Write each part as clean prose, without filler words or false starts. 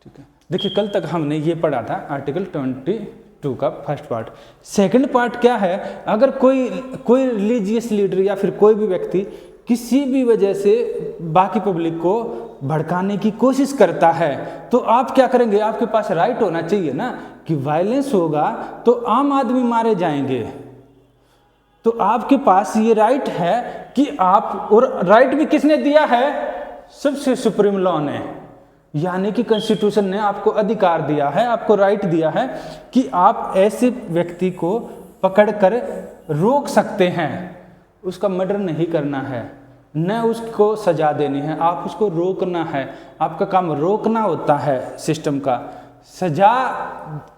ठीक है, देखिए कल तक हमने ये पढ़ा था आर्टिकल 22 का फर्स्ट पार्ट। सेकंड पार्ट क्या है, अगर कोई रिलीजियस लीडर या फिर कोई भी व्यक्ति किसी भी वजह से बाकी पब्लिक को भड़काने की कोशिश करता है तो आप क्या करेंगे, आपके पास राइट होना चाहिए ना कि वायलेंस होगा तो आम आदमी मारे जाएंगे, तो आपके पास ये राइट है कि आप, और राइट भी किसने दिया है, सबसे सुप्रीम लॉ ने, यानी कि कॉन्स्टिट्यूशन ने आपको अधिकार दिया है, आपको राइट दिया है कि आप ऐसे व्यक्ति को पकड़कर रोक सकते हैं। उसका मर्डर नहीं करना है, न उसको सजा देनी है, आप उसको रोकना है, आपका काम रोकना होता है सिस्टम का। सजा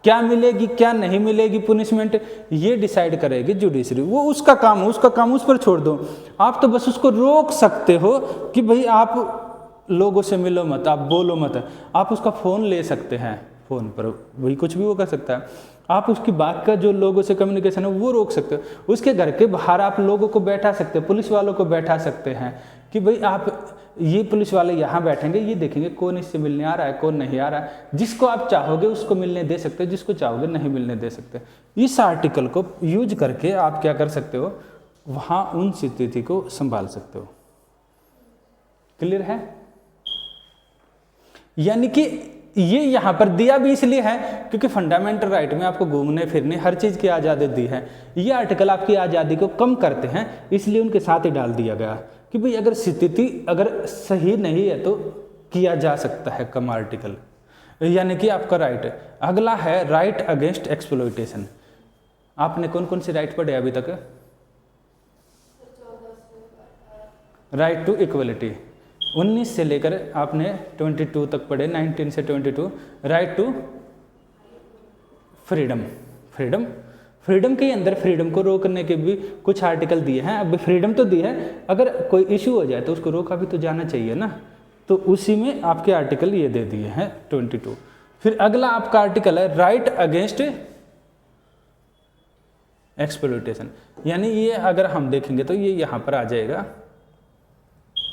क्या मिलेगी क्या नहीं मिलेगी, पुनिशमेंट, ये डिसाइड करेगी जुडिशरी, वो उसका काम उस पर छोड़ दो। आप तो बस उसको रोक सकते हो कि भाई आप लोगों से मिलो मत, आप बोलो मत, आप उसका फ़ोन ले सकते हैं, फ़ोन पर वही कुछ भी वो कर सकता है, आप उसकी बात का जो लोगों से कम्युनिकेशन है वो रोक सकते हो। उसके घर के बाहर आप लोगों को बैठा सकते हो, पुलिस वालों को बैठा सकते हैं कि भाई आप, ये पुलिस वाले यहाँ बैठेंगे, ये देखेंगे कौन इससे मिलने आ रहा है कौन नहीं आ रहा है, जिसको आप चाहोगे उसको मिलने दे सकते हो, जिसको चाहोगे नहीं मिलने दे सकते। इस आर्टिकल को यूज करके आप क्या कर सकते हो, वहाँ उन स्थिति को संभाल सकते हो। क्लियर है? यानी कि ये यहाँ पर दिया भी इसलिए है क्योंकि फंडामेंटल राइट में आपको घूमने फिरने हर चीज़ की आज़ादी दी है। ये आर्टिकल आपकी आज़ादी को कम करते हैं, इसलिए उनके साथ ही डाल दिया गया कि भाई अगर स्थिति अगर सही नहीं है तो किया जा सकता है कम आर्टिकल, यानी कि आपका राइट। अगला है राइट अगेंस्ट एक्सप्लॉयटेशन। आपने कौन कौन से राइट पढ़े अभी तक? राइट टू इक्वलिटी 19 से लेकर आपने 22 तक पढ़े, 19 से 22। राइट टू फ्रीडम, फ्रीडम के अंदर फ्रीडम को रोकने के भी कुछ आर्टिकल दिए हैं। अब फ्रीडम तो दी है, अगर कोई इशू हो जाए तो उसको रोका भी तो जाना चाहिए ना, तो उसी में आपके आर्टिकल ये दे दिए हैं 22। फिर अगला आपका आर्टिकल है राइट अगेंस्ट एक्सप्लॉयटेशन, यानी ये अगर हम देखेंगे तो ये यहाँ पर आ जाएगा,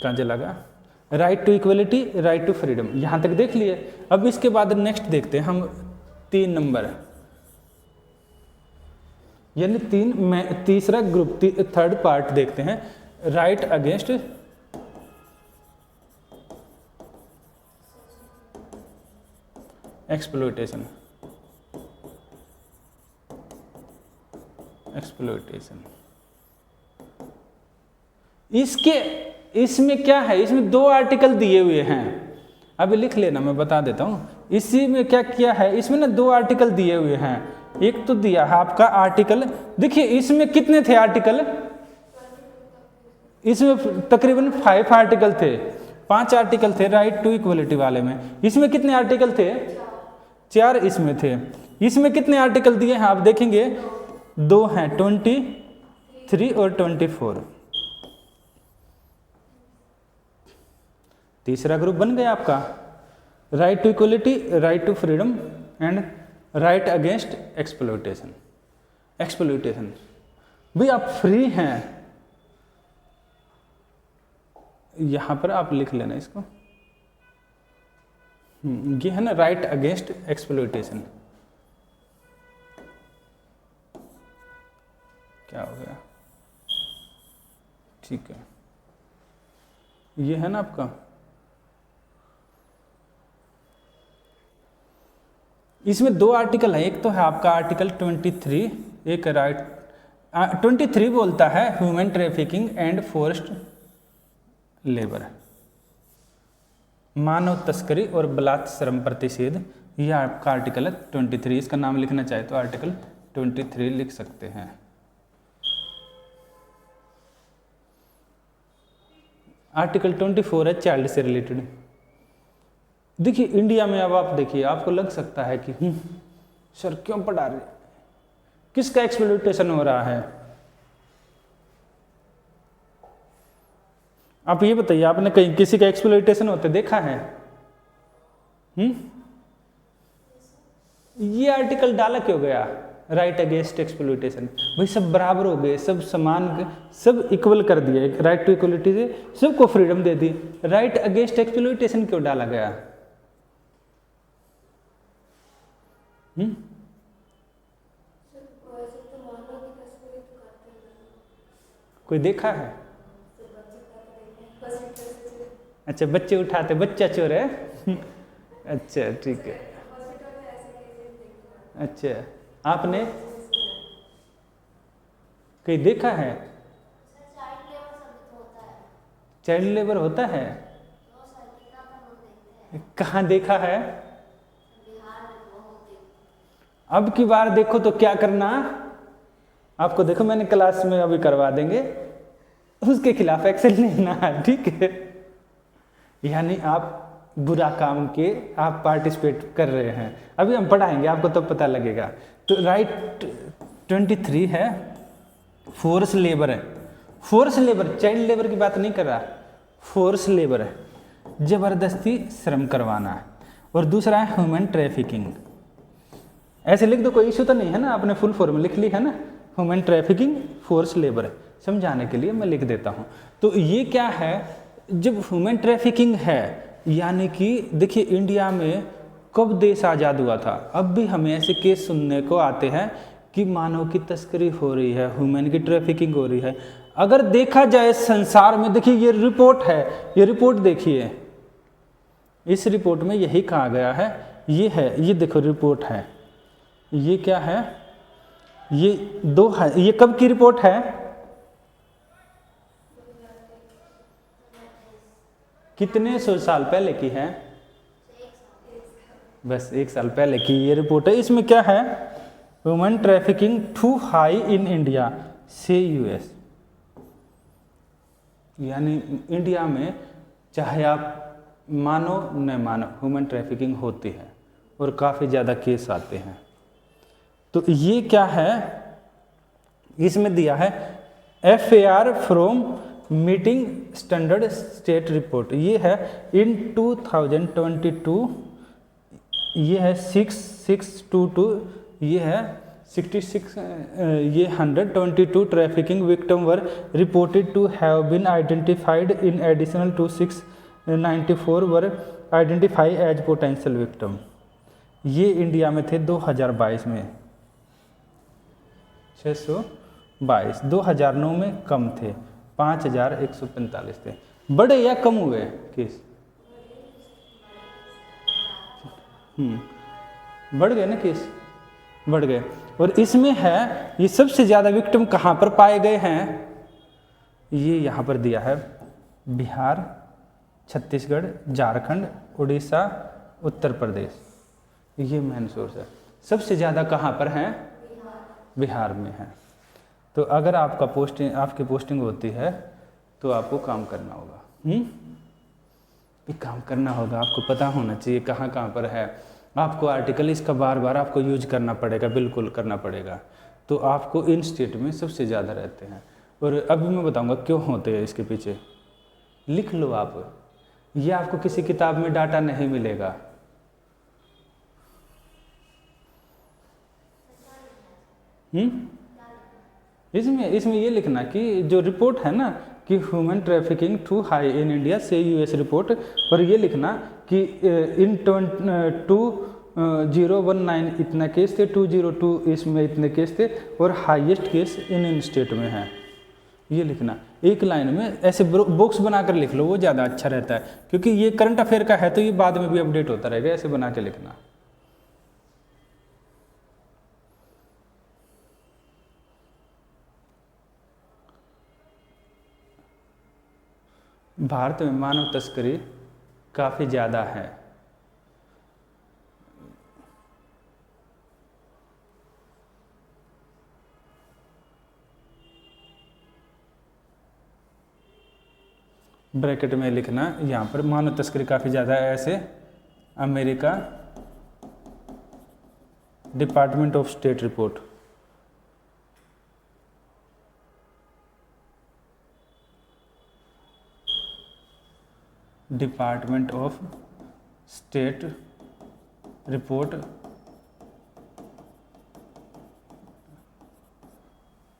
कहाँ चलागा, right to equality, right to freedom, यहाँ तक देख लिए। अब इसके बाद नेक्स्ट देखते हैं हम 3 नंबर, यानी तीसरा ग्रुप, थर्ड पार्ट देखते हैं, राइट अगेंस्ट एक्सप्लॉयटेशन। इसमें क्या है, इसमें 2 आर्टिकल दिए हुए हैं, अभी लिख लेना, मैं बता देता हूँ। इसी में क्या किया है, इसमें ना 2 आर्टिकल दिए हुए हैं। एक तो दिया है आपका आर्टिकल, देखिए इसमें कितने थे आर्टिकल, इसमें तकरीबन 5 आर्टिकल थे, 5 आर्टिकल थे राइट टू इक्वलिटी वाले में। इसमें कितने आर्टिकल थे, 4 इसमें थे। इसमें कितने आर्टिकल दिए हैं आप देखेंगे, 2 हैं, 23 और 24। तीसरा ग्रुप बन गया आपका right to equality, right to freedom and right against exploitation. भाई आप फ्री हैं, यहां पर आप लिख लेना इसको, ये है ना राइट अगेंस्ट एक्सप्लॉयटेशन। क्या हो गया, ठीक है, ये है ना आपका, इसमें 2 आर्टिकल है। एक तो है आपका आर्टिकल 23, एक राइट 23 बोलता है human trafficking and forced labour, मानव तस्करी और बलात्कार श्रम प्रतिषेध, यह आपका आर्टिकल है 23। इसका नाम लिखना चाहे तो आर्टिकल 23 लिख सकते हैं। आर्टिकल 24 है चाइल्ड से रिलेटेड। देखिए इंडिया में अब आप देखिए, आपको लग सकता है कि सर क्यों पढ़ा रहे, किसका एक्सप्लॉयटेशन हो रहा है। आप ये बताइए, आपने कहीं किसी का एक्सप्लॉयटेशन होते देखा है? ये आर्टिकल डाला क्यों गया, राइट अगेंस्ट एक्सप्लॉयटेशन? भाई सब बराबर हो गए, सब समान, सब इक्वल कर दिया, राइट टू इक्वलिटी से सबको फ्रीडम दे दी, राइट अगेंस्ट एक्सप्लॉयटेशन क्यों डाला गया? हम्म, कोई देखा है? अच्छा, बच्चे उठाते, बच्चा चोर है। अच्छा ठीक है। अच्छा, आपने कहीं देखा है? चाइल्ड लेबर होता है? कहाँ देखा है? अब की बार देखो तो क्या करना, आपको देखो मैंने क्लास में अभी करवा देंगे, उसके खिलाफ एक्शन लेना है, ठीक है? यानी आप बुरा काम के आप पार्टिसिपेट कर रहे हैं, अभी हम पढ़ाएंगे आपको तब पता लगेगा। तो राइट 23 है, फोर्स लेबर है। फोर्स लेबर, चाइल्ड लेबर की बात नहीं कर रहा, फोर्स लेबर है, जबरदस्ती श्रम करवाना है। और दूसरा है ह्यूमन ट्रैफिकिंग। ऐसे लिख दो, कोई इशू तो नहीं है ना, आपने फुल फॉर्म लिख ली है ना, ह्यूमन ट्रैफिकिंग फोर्स लेबर है, समझाने के लिए मैं लिख देता हूँ। तो ये क्या है, जब ह्यूमन ट्रैफिकिंग है, यानी कि देखिए इंडिया में कब देश आज़ाद हुआ था, अब भी हमें ऐसे केस सुनने को आते हैं कि मानव की तस्करी हो रही है, ह्यूमन की ट्रैफिकिंग हो रही है। अगर देखा जाए संसार में, देखिए ये रिपोर्ट है, ये रिपोर्ट देखिए, इस रिपोर्ट में यही कहा गया है, ये है, ये देखो रिपोर्ट है, ये क्या है, ये ये कब की रिपोर्ट है? कितने सौ साल पहले की है? बस 1 साल पहले की ये रिपोर्ट है। इसमें क्या है, human trafficking to high in India से यूएस, यानी इंडिया में चाहे आप मानो न मानो ह्यूमन ट्रैफिकिंग होती है और काफ़ी ज़्यादा केस आते हैं। तो ये क्या है, इसमें दिया है FAR from meeting standard state report, ये है इन 2022, ये है 6622, ये है 66, ये 122 trafficking victim were reported to have been identified in addition to 694 were identify as potential victim. ये इंडिया में थे 2022 में 622, 2009 में कम थे 5145 थे। बड़े या कम हुए केस? बढ़ गए ना केस, बढ़ गए। और इसमें है, ये सबसे ज़्यादा विक्टिम कहाँ पर पाए गए हैं, ये यहाँ पर दिया है, बिहार, छत्तीसगढ़, झारखंड, उड़ीसा, उत्तर प्रदेश, ये मेन सोर्स है। सबसे ज़्यादा कहाँ पर हैं? बिहार में है। तो अगर आपका आपकी पोस्टिंग होती है तो आपको काम करना होगा, ये काम करना होगा, आपको पता होना चाहिए कहाँ कहाँ पर है। आपको आर्टिकल इसका बार बार आपको यूज करना पड़ेगा, बिल्कुल करना पड़ेगा। तो आपको इन स्टेट में सबसे ज़्यादा रहते हैं, और अभी मैं बताऊंगा क्यों होते हैं इसके पीछे, लिख लो आप, ये आपको किसी किताब में डाटा नहीं मिलेगा। इसमें ये लिखना कि जो रिपोर्ट है ना कि human trafficking to high in India से यूएस रिपोर्ट, पर ये लिखना कि इन 2019 इतना केस थे, 202 इसमें इतने केस थे, और हाईएस्ट केस इन स्टेट में है। ये लिखना एक लाइन में, ऐसे बॉक्स बनाकर लिख लो, वो ज़्यादा अच्छा रहता है, क्योंकि ये करंट अफेयर का है तो ये बाद में भी अपडेट होता रहेगा, ऐसे बना के लिखना। भारत में मानव तस्करी काफ़ी ज़्यादा है। ब्रैकेट में लिखना यहाँ पर, मानव तस्करी काफ़ी ज़्यादा है। ऐसे America department of state report, department of state report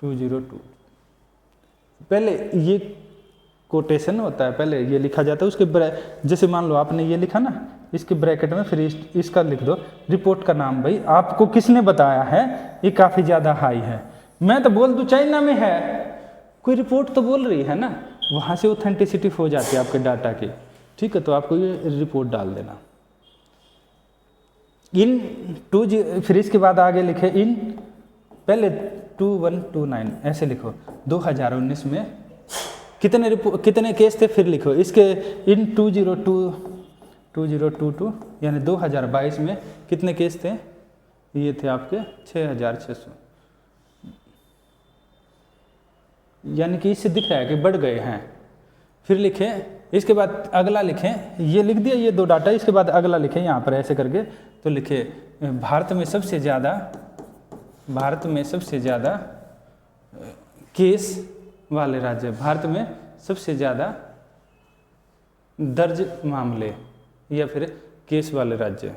202। पहले ये कोटेशन होता है, पहले ये लिखा जाता है, उसके जैसे मान लो आपने ये लिखा ना, इसके ब्रैकेट में फिर इसका लिख दो रिपोर्ट का नाम। भाई आपको किसने बताया है ये काफ़ी ज़्यादा हाई है, मैं तो बोल दूँ चाइना में है, कोई रिपोर्ट तो बोल रही है ना, वहाँ से ऑथेंटिसिटी हो जाती है आपके डाटा की, ठीक है। तो आपको ये रिपोर्ट डाल देना इन 2, फिर इसके बाद आगे लिखे इन, पहले 2129 ऐसे लिखो। 2019 में कितने केस थे, फिर लिखो इसके इन 2022 यानी 2022 में कितने केस थे, ये थे आपके 6600, यानी कि इससे दिख रहा है कि बढ़ गए हैं। फिर लिखें, इसके बाद अगला लिखें, ये लिख दिया ये 2 डाटा, इसके बाद अगला लिखें यहाँ पर ऐसे करके, तो लिखे भारत में सबसे ज़्यादा केस वाले राज्य, भारत में सबसे ज़्यादा दर्ज मामले या फिर केस वाले राज्य।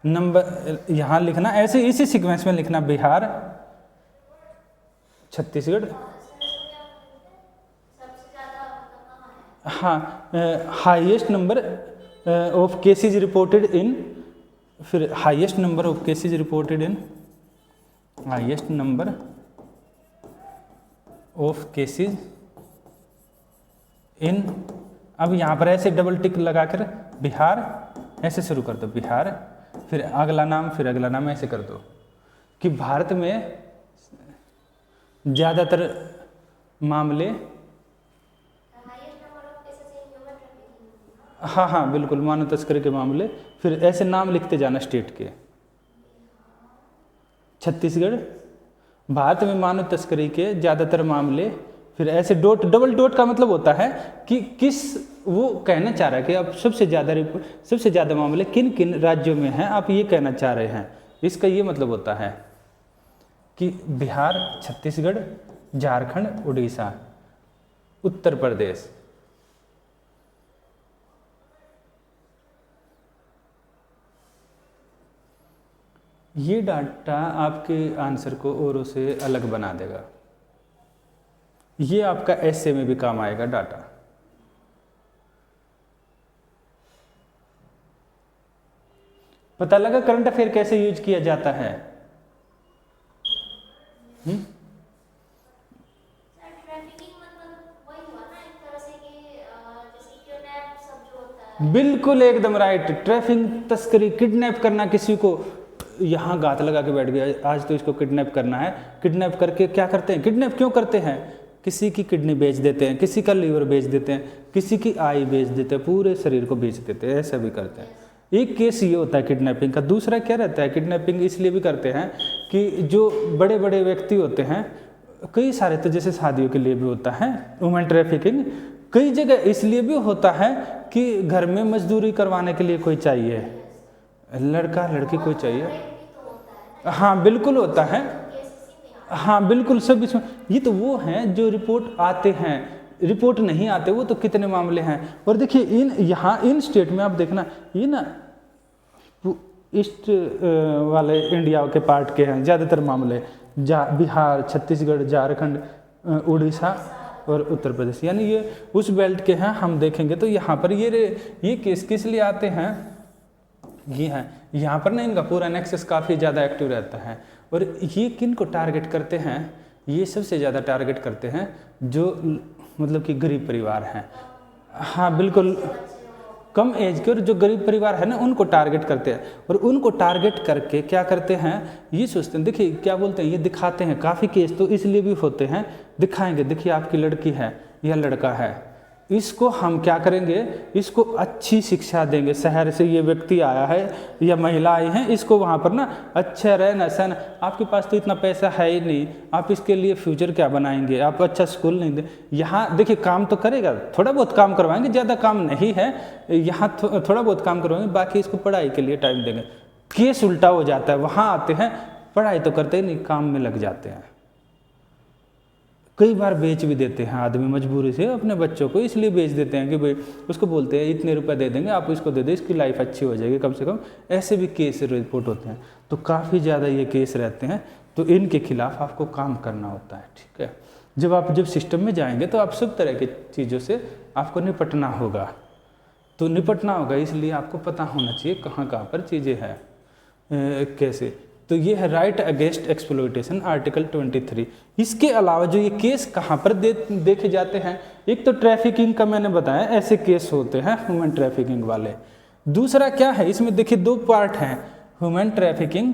नंबर यहाँ लिखना ऐसे इसी सीक्वेंस में लिखना, बिहार, छत्तीसगढ़, हाँ, highest number of cases reported in, फिर highest number of cases reported in, highest number of cases in, अब यहाँ पर ऐसे डबल टिक लगाकर बिहार ऐसे शुरू कर दो, बिहार, फिर अगला नाम, फिर अगला नाम ऐसे कर दो कि भारत में ज़्यादातर मामले, हाँ बिल्कुल, मानव तस्करी के मामले, फिर ऐसे नाम लिखते जाना स्टेट के। छत्तीसगढ़, भारत में मानव तस्करी के ज़्यादातर मामले, फिर ऐसे डबल डॉट का मतलब होता है कि किस, वो कहना चाह रहा है कि अब सबसे ज़्यादा मामले किन किन राज्यों में हैं, आप ये कहना चाह रहे हैं। इसका ये मतलब होता है कि बिहार, छत्तीसगढ़, झारखंड, उड़ीसा, उत्तर प्रदेश। ये डाटा आपके आंसर को औरों से अलग बना देगा, ये आपका ऐसे में भी काम आएगा डाटा। पता लगा करंट अफेयर कैसे यूज किया जाता है? बिल्कुल एकदम राइट, ट्रैफिकिंग, तस्करी, किडनैप करना, किसी को यहाँ गात लगा के बैठ गया, आज तो इसको किडनैप करना है, किडनैप करके क्या करते हैं, किडनैप क्यों करते हैं, किसी की किडनी बेच देते हैं, किसी का लीवर बेच देते हैं, किसी की आई बेच देते हैं, पूरे शरीर को बेच देते हैं, ऐसा भी करते हैं। एक केस ये होता है किडनैपिंग का। दूसरा क्या रहता है, किडनैपिंग इसलिए भी करते हैं कि जो बड़े बड़े व्यक्ति होते हैं, कई सारे, तो जैसे शादियों के लिए भी होता है वुमेन ट्रैफिकिंग, कई जगह इसलिए भी होता है कि घर में मजदूरी करवाने के लिए कोई चाहिए, लड़का लड़की कोई चाहिए, हाँ बिल्कुल होता है, हाँ बिल्कुल सब इसमें। ये तो वो हैं जो रिपोर्ट आते हैं, रिपोर्ट नहीं आते वो तो कितने मामले हैं। और देखिए इन यहाँ इन स्टेट में आप देखना, ये ना ईस्ट वाले इंडिया के पार्ट के हैं ज़्यादातर मामले, बिहार, छत्तीसगढ़, झारखंड, उड़ीसा और उत्तर प्रदेश, यानी ये उस बेल्ट के हैं। हम देखेंगे तो यहाँ पर ये केस किस लिए आते हैं, ये हैं यहाँ पर ना, इनका पूरा नेक्सस काफ़ी ज़्यादा एक्टिव रहता है। और ये किन को टारगेट करते हैं, ये सबसे ज़्यादा टारगेट करते हैं जो मतलब कि गरीब परिवार हैं, हाँ बिल्कुल कम एज के, और जो गरीब परिवार है ना उनको टारगेट करते हैं। और उनको टारगेट करके क्या करते हैं, ये सोचते हैं, देखिए क्या बोलते हैं, ये दिखाते हैं, काफ़ी केस तो इसलिए भी होते हैं, दिखाएंगे, देखिए आपकी लड़की है या लड़का है, इसको हम क्या करेंगे, इसको अच्छी शिक्षा देंगे, शहर से ये व्यक्ति आया है या महिला आई हैं, इसको वहाँ पर ना अच्छा रहना सहना, आपके पास तो इतना पैसा है ही नहीं, आप इसके लिए फ्यूचर क्या बनाएंगे, आप अच्छा स्कूल नहीं दे, यहाँ देखिए काम तो करेगा, थोड़ा बहुत काम करवाएंगे, ज़्यादा काम नहीं है यहाँ, थोड़ा बहुत काम करवाएंगे, बाकी इसको पढ़ाई के लिए टाइम देंगे। केस उल्टा हो जाता है, वहाँ आते हैं पढ़ाई तो करते ही नहीं, काम में लग जाते हैं। कई बार बेच भी देते हैं आदमी मजबूरी से अपने बच्चों को, इसलिए बेच देते हैं कि भाई उसको बोलते हैं इतने रुपए दे देंगे, आप इसको दे दे, इसकी लाइफ अच्छी हो जाएगी कम से कम, ऐसे भी केस रिपोर्ट होते हैं। तो काफ़ी ज़्यादा ये केस रहते हैं, तो इनके खिलाफ आपको काम करना होता है, ठीक है। जब सिस्टम में जाएंगे तो आप सब तरह की चीज़ों से आपको निपटना होगा। तो निपटना होगा, इसलिए आपको पता होना चाहिए कहाँ कहाँ पर चीज़ें हैं कैसे। तो ये है राइट अगेंस्ट एक्सप्लॉयटेशन आर्टिकल 23। इसके अलावा जो ये केस कहाँ पर देखे जाते हैं, एक तो ट्रैफिकिंग का मैंने बताया, ऐसे केस होते हैं ह्यूमन ट्रैफिकिंग वाले। दूसरा क्या है, इसमें देखिए 2 पार्ट हैं, ह्यूमन ट्रैफिकिंग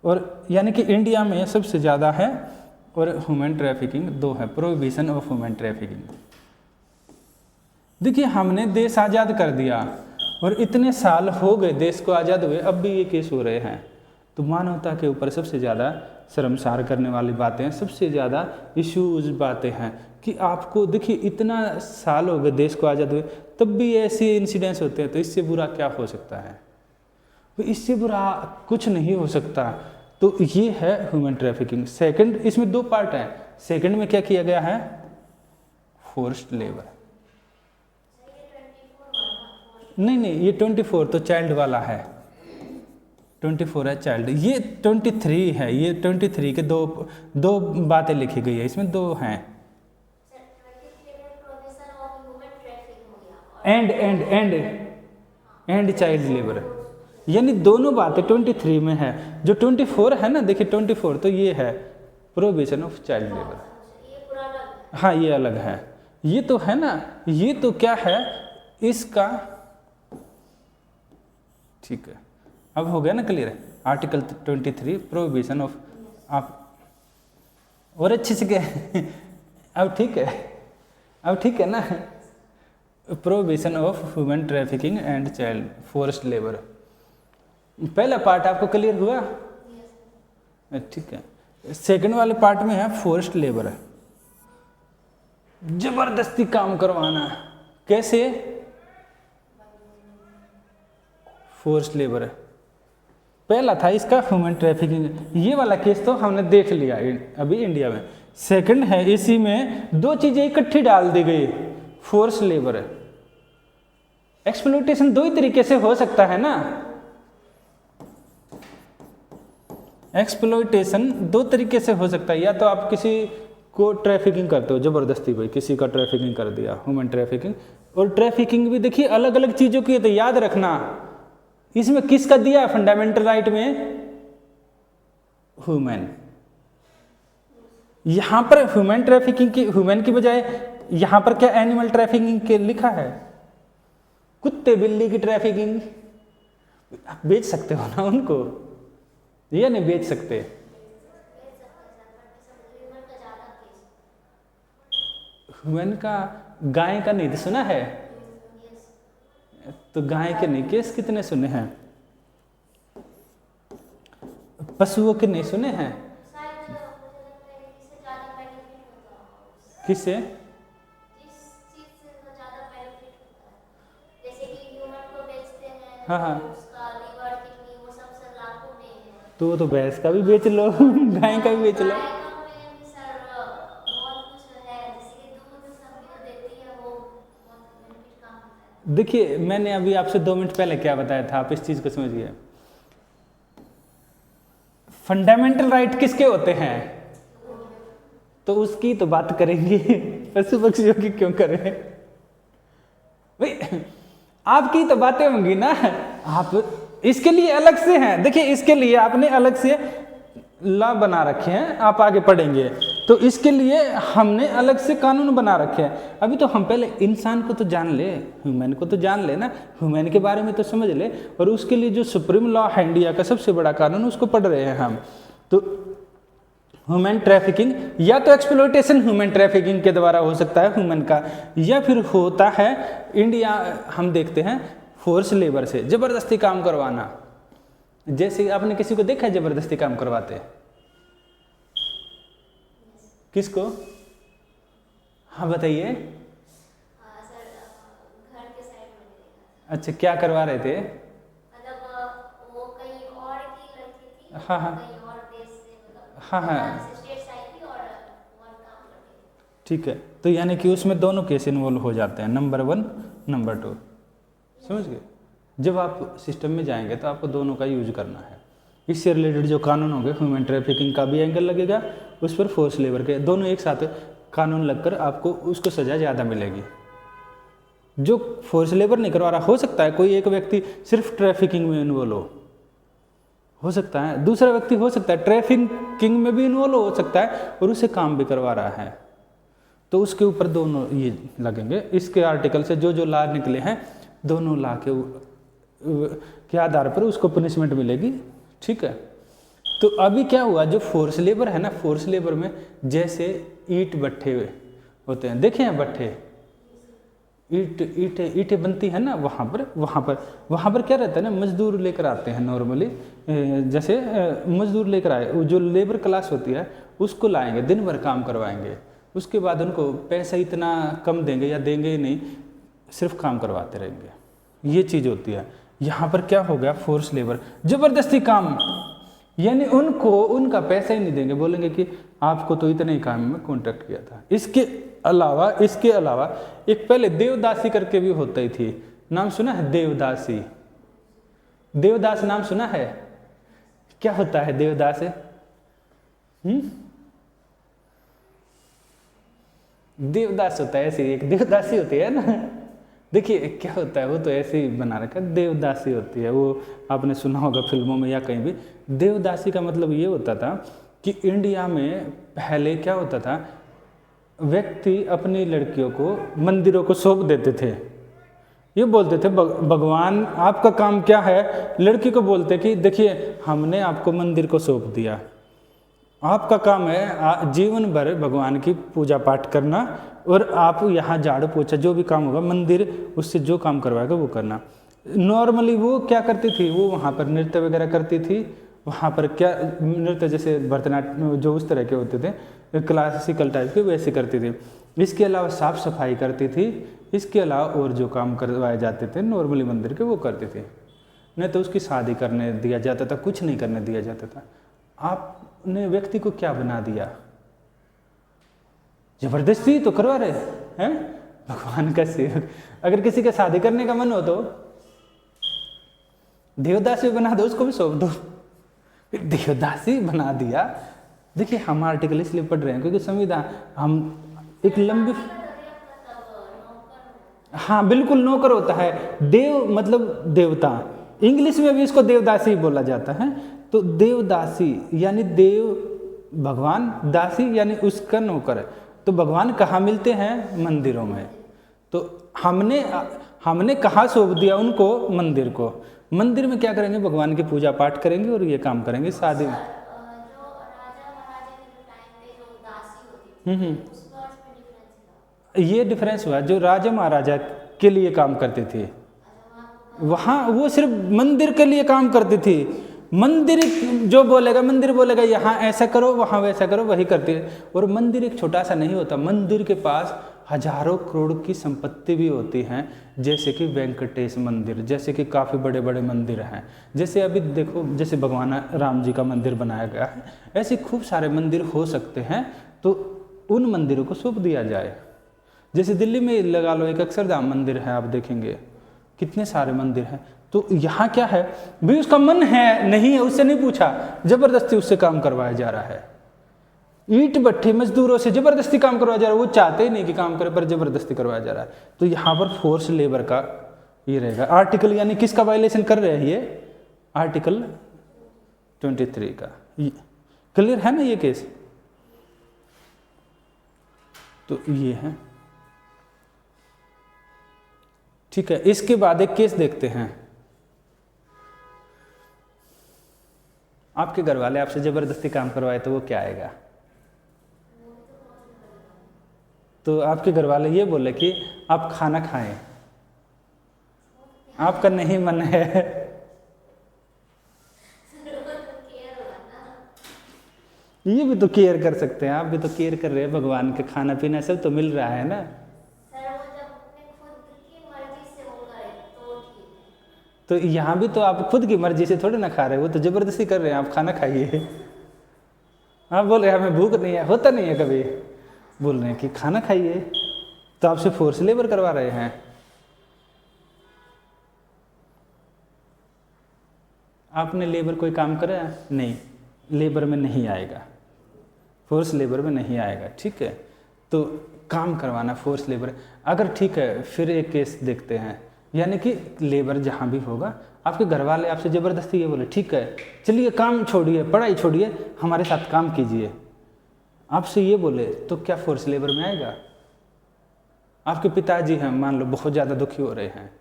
और यानी कि इंडिया में सबसे ज़्यादा है, और ह्यूमन ट्रैफिकिंग 2 है, प्रोहिबिशन ऑफ ह्यूमन ट्रैफिकिंग। देखिए हमने देश आज़ाद कर दिया और इतने साल हो गए देश को आज़ाद हुए, अब भी ये केस हो रहे हैं। तो मानवता के ऊपर सबसे ज़्यादा शर्मसार करने वाली बातें हैं, सबसे ज़्यादा इश्यूज बातें हैं कि आपको देखिए इतना साल हो गए देश को आज़ाद हुए, तब भी ऐसे इंसिडेंट्स होते हैं। तो इससे बुरा क्या हो सकता है, तो इससे बुरा कुछ नहीं हो सकता। तो ये है ह्यूमन ट्रैफिकिंग। सेकंड, इसमें 2 पार्ट हैं। सेकंड में क्या किया गया है, फोर्स्ड लेबर। नहीं, ये 24 तो चाइल्ड वाला है, 24 है चाइल्ड, ये 23 है। ये 23 के दो बातें लिखी गई है, इसमें 2 हैं। एंड चाइल्ड लेबर, यानी दोनों बातें 23 में है। जो 24 है ना, देखिए 24 तो ये है प्रोहिबिशन ऑफ चाइल्ड लेबर। हाँ ये अलग है, ये तो है ना, ये तो क्या है इसका, ठीक है अब हो गया ना क्लियर। आर्टिकल 23 प्रोहिबिशन ऑफ, आप और अच्छे से क्या अब ठीक है ना, prohibition of human trafficking and child forced labour. पहला पार्ट आपको क्लियर हुआ, ठीक है। सेकंड वाले पार्ट में है फोर्स्ड लेबर, जबरदस्ती काम करवाना। कैसे, फोर्स्ड लेबर पहला था इसका ह्यूमन ट्रैफिकिंग, ये वाला केस तो हमने देख लिया अभी इंडिया में। सेकंड है, इसी में 2 चीजें इकट्ठी डाल दी गई, फोर्स्ड लेबर। एक्सप्लॉयटेशन 2 ही तरीके से हो सकता है ना, एक्सप्लॉयटेशन 2 तरीके से हो सकता है। या तो आप किसी को ट्रैफिकिंग करते हो जबरदस्ती, भाई किसी का ट्रैफिकिंग कर दिया, ह्यूमन ट्रैफिकिंग। और ट्रैफिकिंग भी देखिए अलग अलग चीजों की है, तो याद रखना इसमें किसका दिया फंडामेंटल राइट में, ह्यूमन। यहां पर ह्यूमन ट्रैफिकिंग की, ह्यूमन की बजाय यहां पर क्या एनिमल ट्रैफिकिंग के लिखा है, कुत्ते बिल्ली की ट्रैफिकिंग। आप बेच सकते हो ना उनको, या नहीं बेच सकते। ह्यूमन का, गाय का नहीं तो सुना है, तो गाय के नहीं केस कितने सुने हैं, पशुओं के नहीं सुने हैं, किससे, हाँ तो वो तो भैंस का भी बेच लो गाय का भी बेच लो। देखिए मैंने अभी आपसे 2 मिनट पहले क्या बताया था, आप इस चीज को समझिए। फंडामेंटल राइट किसके होते हैं, तो उसकी तो बात करेंगे, पशु पक्षियों की क्यों करें भाई, आपकी तो बातें होंगी ना, आप इसके लिए अलग से हैं। देखिए इसके लिए आपने अलग से लॉ बना रखे हैं, आप आगे पढ़ेंगे तो इसके लिए हमने अलग से कानून बना रखे हैं। अभी तो हम पहले इंसान को तो जान ले, ह्यूमन को तो जान ले ना, ह्यूमन के बारे में तो समझ ले, और उसके लिए जो सुप्रीम लॉ है इंडिया का सबसे बड़ा कानून, उसको पढ़ रहे हैं हम। तो ह्यूमन ट्रैफिकिंग या तो एक्सप्लॉयटेशन ह्यूमन ट्रैफिकिंग के द्वारा हो सकता है ह्यूमन का, या फिर होता है इंडिया हम देखते हैं फोर्स लेबर से, जबरदस्ती काम करवाना। जैसे आपने किसी को देखा है जबरदस्ती काम करवाते, किसको, हाँ बताइए। अच्छा क्या करवा रहे थे, मतलब वो कहीं और की लड़की थी, हाँ हाँ कहीं और देश से, मतलब हाँ हाँ स्टेट साइड की, और काम करती। ठीक है, तो यानी कि उसमें दोनों केस इन्वॉल्व हो जाते हैं, नंबर 1 नंबर 2, समझ गए। जब आप सिस्टम में जाएंगे तो आपको दोनों का यूज करना है। इससे रिलेटेड जो कानून होंगे, ह्यूमन ट्रैफिकिंग का भी एंगल लगेगा उस पर, फोर्स लेबर के, दोनों एक साथ कानून लगकर आपको उसको सज़ा ज़्यादा मिलेगी। जो फोर्स लेबर नहीं करवा रहा, हो सकता है कोई एक व्यक्ति सिर्फ ट्रैफिकिंग में इन्वॉल्व हो सकता है, दूसरा व्यक्ति हो सकता है ट्रैफिकिंग में भी इन्वॉल्व हो सकता है और उसे काम भी करवा रहा है, तो उसके ऊपर दोनों ये लगेंगे। इसके आर्टिकल से जो जो लॉ निकले हैं, दोनों लॉ के आधार पर उसको पनिशमेंट मिलेगी, ठीक है। तो अभी क्या हुआ, जो फोर्स लेबर है ना, फोर्स लेबर में जैसे ईंट भट्ठे होते हैं, देखे हैं भट्ठे, ईंटें बनती है ना, वहाँ पर क्या रहता है ना, मजदूर लेकर आते हैं नॉर्मली, जैसे मजदूर लेकर आए, जो लेबर क्लास होती है उसको लाएंगे, दिन भर काम करवाएंगे, उसके बाद उनको पैसा इतना कम देंगे या देंगे ही नहीं, सिर्फ काम करवाते रहेंगे, ये चीज़ होती है। यहाँ पर क्या हो गया, फोर्स लेबर, ज़बरदस्ती काम, यानी उनको उनका पैसा ही नहीं देंगे, बोलेंगे कि आपको तो इतने ही काम में कॉन्ट्रैक्ट किया था। इसके अलावा एक पहले देवदासी करके भी होता ही थी, नाम सुना है देवदासी? देवदास नाम सुना है? क्या होता है देवदास? देवदास होता है ऐसे, एक देवदासी होती है ना, देखिए क्या होता है, वो तो ऐसे ही बना रखा है, देवदासी होती है, वो आपने सुना होगा फिल्मों में या कहीं भी। देवदासी का मतलब ये होता था कि इंडिया में पहले क्या होता था, व्यक्ति अपनी लड़कियों को मंदिरों को सौंप देते थे, ये बोलते थे भगवान आपका काम क्या है, लड़की को बोलते कि देखिए हमने आपको मंदिर को सौंप दिया, आपका काम है जीवन भर भगवान की पूजा पाठ करना, और आप यहाँ झाड़ू पोछा जो भी काम होगा मंदिर उससे जो काम करवाएगा वो करना। नॉर्मली वो क्या करती थी, वो वहाँ पर नृत्य वगैरह करती थी, वहाँ पर क्या नृत्य जैसे भरतनाट्यम जो उस तरह के होते थे क्लासिकल टाइप के, वैसे करती थी। इसके अलावा साफ सफाई करती थी, इसके अलावा और जो काम करवाए जाते थे नॉर्मली मंदिर के वो करती थी, नहीं तो उसकी शादी करने दिया जाता था, कुछ नहीं करने दिया जाता था। आपने व्यक्ति को क्या बना दिया, जबरदस्ती तो करवा रहे हैं, भगवान का सेवक। अगर किसी का शादी करने का मन हो तो देवदासी बना दो, उसको भी सौंप दो, देवदासी बना दिया। देखिए हम आर्टिकल इसलिए पढ़ रहे हैं क्योंकि संविधान, हम एक लंबी, हाँ बिल्कुल नौकर होता है, देव मतलब देवता, इंग्लिश में भी इसको देवदासी बोला जाता है। तो देवदासी यानी देव भगवान, दासी यानी उसका नौकर। तो भगवान कहाँ मिलते हैं, मंदिरों में। तो हमने कहाँ सौंप दिया उनको, मंदिर को। मंदिर में क्या करेंगे, भगवान की पूजा पाठ करेंगे और ये काम करेंगे शादी में। ये डिफरेंस हुआ, जो राजा महाराजा के लिए काम करते थे वहाँ वो सिर्फ मंदिर के लिए काम करती थी। मंदिर जो बोलेगा, मंदिर बोलेगा यहाँ ऐसा करो वहाँ वैसा करो, वही करती है। और मंदिर एक छोटा सा नहीं होता, मंदिर के पास हजारों करोड़ की संपत्ति भी होती हैं, जैसे कि वेंकटेश मंदिर, जैसे कि काफ़ी बड़े बड़े मंदिर हैं। जैसे अभी देखो, जैसे भगवान राम जी का मंदिर बनाया गया है, ऐसे खूब सारे मंदिर हो सकते हैं, तो उन मंदिरों को सौंप दिया जाए। जैसे दिल्ली में लगा लो, एक अक्षरधाम मंदिर है, आप देखेंगे कितने सारे मंदिर हैं। तो यहाँ क्या है भाई, उसका मन है नहीं है, उससे नहीं पूछा, जबरदस्ती उससे काम करवाया जा रहा है। ईंट भट्ठी मजदूरों से जबरदस्ती काम करवाया जा रहा है, वो चाहते ही नहीं कि काम करे पर जबरदस्ती करवाया जा रहा है। तो यहाँ पर फोर्स लेबर का ये रहेगा आर्टिकल, यानी किसका वायलेशन कर रहे हैं ये, आर्टिकल 23 का। क्लियर है ना ये केस? तो ये है, ठीक है। इसके बाद एक केस देखते हैं। आपके घर वाले आपसे जबरदस्ती काम करवाए तो वो क्या आएगा? तो आपके घर वाले ये बोले कि आप खाना खाएं, आपका नहीं मन है, ये भी तो केयर कर सकते हैं, आप भी तो केयर कर रहे हैं, भगवान का खाना पीना सब तो मिल रहा है ना। तो यहाँ भी तो आप खुद की मर्जी से थोड़े ना खा रहे हो, वो तो जबरदस्ती कर रहे हैं, आप खाना खाइए। आप बोल रहे हैं हमें भूख नहीं है, होता नहीं है कभी, बोल रहे हैं कि खाना खाइए, तो आपसे फोर्स लेबर करवा रहे हैं। आपने लेबर कोई काम करा नहीं, लेबर में नहीं आएगा, फोर्स लेबर में नहीं आएगा, ठीक है। तो काम करवाना फोर्स लेबर। अगर ठीक है, फिर एक केस देखते हैं, यानी कि लेबर जहाँ भी होगा, आपके घर वाले आपसे ज़बरदस्ती ये बोले ठीक है चलिए काम छोड़िए, पढ़ाई छोड़िए, हमारे साथ काम कीजिए, आपसे ये बोले, तो क्या फोर्स लेबर में आएगा? आपके पिताजी हैं, मान लो बहुत ज़्यादा दुखी हो रहे हैं,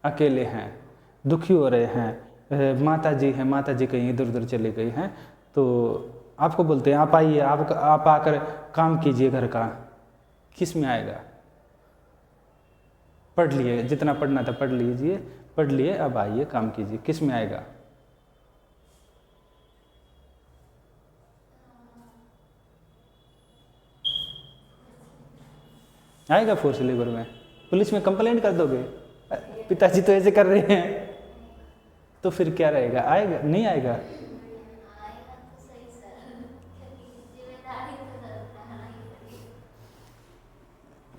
अकेले हैं, दुखी हो रहे हैं, माता जी हैं, माता जी कहीं इधर उधर चली गई हैं, तो आपको बोलते हैं आप आइए, आप आकर काम कीजिए घर का, किस में आएगा? पढ़ लिए, जितना पढ़ना था पढ़ लीजिए, पढ़ लिए, अब आइए काम कीजिए, किस में आएगा? आएगा फोर्स लेबर में? पुलिस में कंप्लेंट कर दोगे पिताजी तो ऐसे कर रहे हैं, तो फिर क्या रहेगा? आएगा? नहीं आएगा?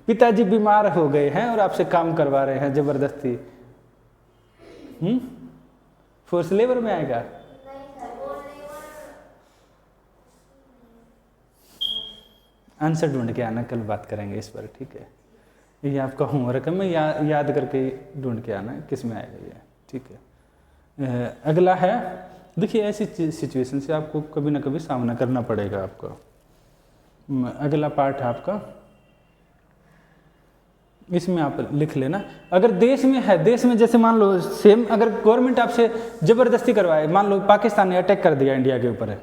पिताजी बीमार हो गए हैं और आपसे काम करवा रहे हैं जबरदस्ती, फोर्स लेबर में आएगा? आंसर ढूंढ के आना, कल बात करेंगे इस पर, ठीक है? ये आपका होमवर्क है, मैं याद करके ढूंढ के आना किस में आएगा ये, ठीक है? अगला है, देखिए ऐसी सिचुएशन से आपको कभी ना कभी सामना करना पड़ेगा आपको। अगला पार्ट है आपका, इसमें आप लिख लेना। अगर देश में है, देश में जैसे मान लो सेम, अगर गवर्नमेंट आपसे ज़बरदस्ती करवाए, मान लो पाकिस्तान ने अटैक कर दिया इंडिया के ऊपर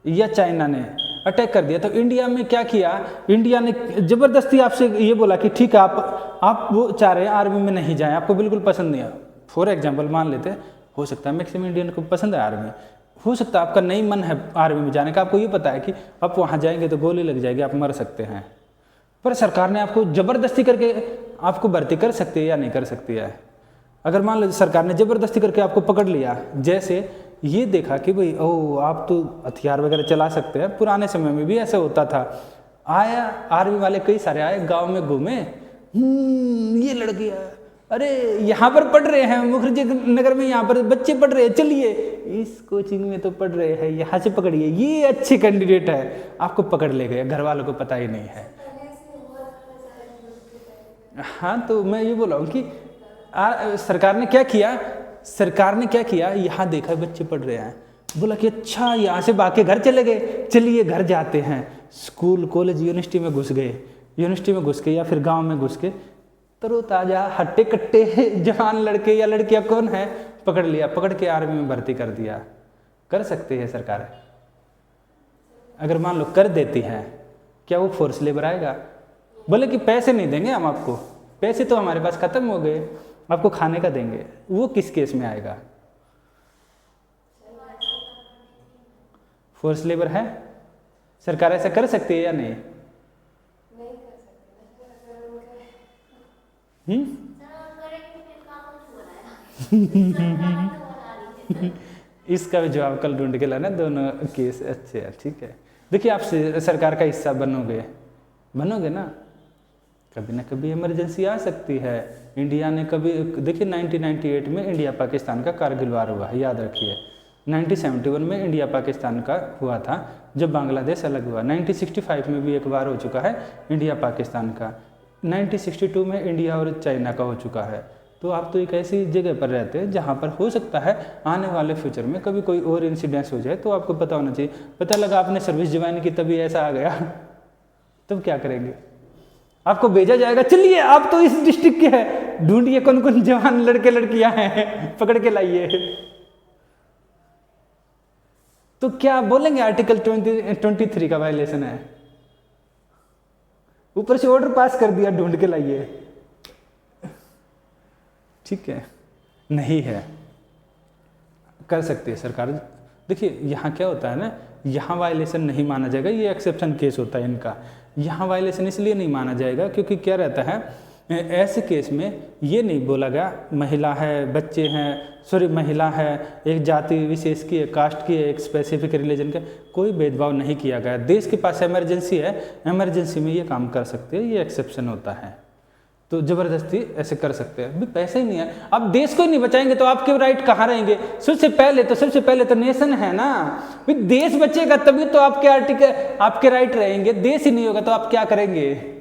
या चाइना ने अटैक कर दिया, तो इंडिया में क्या किया? इंडिया ने ज़बरदस्ती आपसे ये बोला कि ठीक है आप वो चाह रहे हैं आर्मी में नहीं जाएं, आपको बिल्कुल पसंद नहीं है। फॉर एग्जांपल मान लेते हैं, हो सकता है मैक्सिमम इंडियन को पसंद है आर्मी, हो सकता है आपका नहीं मन है आर्मी में जाने का, आपको ये पता है कि आप वहाँ जाएंगे तो गोली लग जाएगी, आप मर सकते हैं, पर सरकार ने आपको ज़बरदस्ती करके आपको भर्ती कर सकती है या नहीं कर सकती है? अगर मान लो सरकार ने ज़बरदस्ती करके आपको पकड़ लिया, जैसे ये देखा कि भाई ओह आप तो हथियार वगैरह चला सकते हैं, पुराने समय में भी ऐसा होता था, आया आर्मी वाले कई सारे आए, गांव में घूमे, ये लड़की है, अरे यहाँ पर पढ़ रहे हैं मुखर्जी नगर में, यहाँ पर बच्चे पढ़ रहे हैं, चलिए इस कोचिंग में तो पढ़ रहे हैं, यहाँ से पकड़िए, ये अच्छे कैंडिडेट है, आपको पकड़ ले गए, घर वालों को पता ही नहीं है। हाँ, तो मैं ये बोल रहा हूँ कि सरकार ने क्या किया, सरकार ने क्या किया, यहाँ देखा बच्चे पढ़ रहे हैं, बोला कि अच्छा यहाँ से भाग के घर चले गए, चलिए घर जाते हैं, स्कूल कॉलेज यूनिवर्सिटी में घुस गए, यूनिवर्सिटी में घुस के या फिर गांव में घुस के, तरोताजा हट्टे कट्टे जवान लड़के या लड़कियां कौन है, पकड़ लिया, पकड़ के आर्मी में भर्ती कर दिया। कर सकती है सरकार? अगर मान लो कर देती है, क्या वो फोर्स लेबर आएगा? बोले कि पैसे नहीं देंगे हम आपको, पैसे तो हमारे पास खत्म हो गए, आपको खाने का देंगे, वो किस केस में आएगा? फोर्स लेबर है? सरकार ऐसा कर सकती है या नहीं? इसका भी जवाब कल ढूंढ के लाना, दोनों केस अच्छे हैं, ठीक है? देखिए आप सरकार का हिस्सा बनोगे ना, कभी ना कभी इमरजेंसी आ सकती है। इंडिया ने कभी, देखिए 1998 में इंडिया पाकिस्तान का कारगिल वार हुआ है, याद रखिए। 1971 में इंडिया पाकिस्तान का हुआ था जब बांग्लादेश अलग हुआ। 1965 में भी एक वार हो चुका है इंडिया पाकिस्तान का। 1962 में इंडिया और चाइना का हो चुका है। तो आप तो एक ऐसी जगह पर रहते हैं जहाँ पर हो सकता है आने वाले फ्यूचर में कभी कोई और इंसिडेंस हो जाए, तो आपको पता होना चाहिए। पता लगा आपने सर्विस ज्वाइन की तभी ऐसा आ गया, तब क्या करेंगे? आपको भेजा जाएगा, चलिए आप तो इस डिस्ट्रिक्ट के हैं, ढूंढिए कौन कौन जवान लड़के लड़कियां हैं, पकड़ के लाइए। तो क्या बोलेंगे आर्टिकल 23 का वायलेशन है? ऊपर से ऑर्डर पास कर दिया, ढूंढ के लाइए, ठीक है? नहीं है, कर सकती है सरकार। देखिए यहाँ क्या होता है ना, यहाँ वायलेशन नहीं माना जाएगा, ये एक्सेप्शन केस होता है इनका। यहाँ वायलेशन इसलिए नहीं माना जाएगा क्योंकि क्या रहता है, ऐसे केस में ये नहीं बोला गया महिला है, बच्चे हैं, महिला है, एक जाति विशेष की है, कास्ट की है, एक स्पेसिफिक रिलीजन का, कोई भेदभाव नहीं किया गया। देश के पास इमरजेंसी है, इमरजेंसी में ये काम कर सकते हैं, ये एक्सेप्शन होता है। तो ज़बरदस्ती ऐसे कर सकते हैं, अभी पैसे ही नहीं है, अब देश को ही नहीं बचाएंगे तो आपके राइट कहाँ रहेंगे? सबसे पहले तो नेशन है ना, देश बचेगा तभी तो आपके राइट रहेंगे। देश ही नहीं होगा तो आप क्या करेंगे?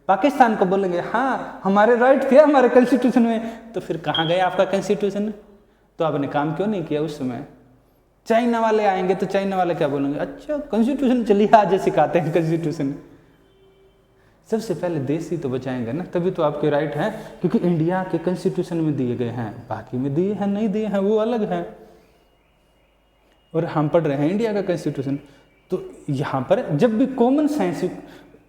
पाकिस्तान को बोलेंगे हाँ हमारे राइट थे हमारे कॉन्स्टिट्यूशन में, तो फिर कहाँ गया आपका कॉन्स्टिट्यूशन? तो आपने काम क्यों नहीं किया उस समय? चाइना वाले आएंगे तो चाइना वाले क्या बोलेंगे, अच्छा कॉन्स्टिट्यूशन चलिए आज सिखाते हैं कॉन्स्टिट्यूशन। सबसे पहले देश ही तो बचाएंगे ना, तभी तो आपके राइट हैं, क्योंकि इंडिया के कॉन्स्टिट्यूशन में दिए गए हैं, बाकी में दिए हैं नहीं दिए हैं वो अलग है। और हम पढ़ रहे हैं इंडिया का कॉन्स्टिट्यूशन। तो यहाँ पर जब भी कॉमन सेंस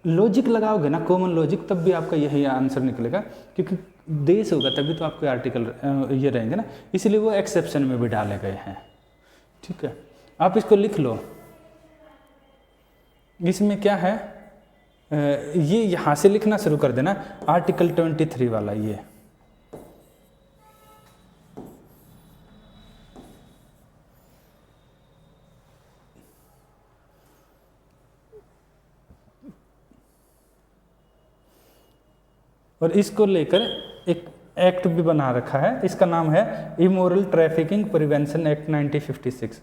लॉजिक लगाओगे ना, कॉमन लॉजिक, तब भी आपका यही आंसर निकलेगा, क्योंकि देश होगा तभी तो आपके आर्टिकल ये रहेंगे ना, इसलिए वो एक्सेप्शन में भी डाले गए हैं। ठीक है, आप इसको लिख लो। इसमें क्या है, ये यहाँ से लिखना शुरू कर देना, आर्टिकल 23 वाला ये। और इसको लेकर एक एक्ट भी बना रखा है, इसका नाम है इमोरल ट्रैफिकिंग प्रिवेंशन एक्ट 1956।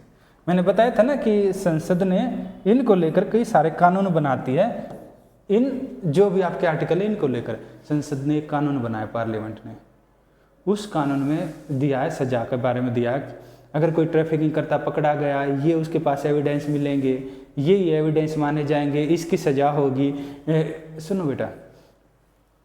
मैंने बताया था ना कि संसद ने इनको लेकर कई सारे कानून बनाती है। इन जो भी आपके आर्टिकल है इनको लेकर संसद ने एक कानून बनाया, पार्लियामेंट ने। उस कानून में दिया है, सजा के बारे में दिया है, अगर कोई ट्रैफिकिंग करता पकड़ा गया, ये उसके पास एविडेंस मिलेंगे, ये एविडेंस माने जाएंगे, इसकी सजा होगी। सुनो बेटा,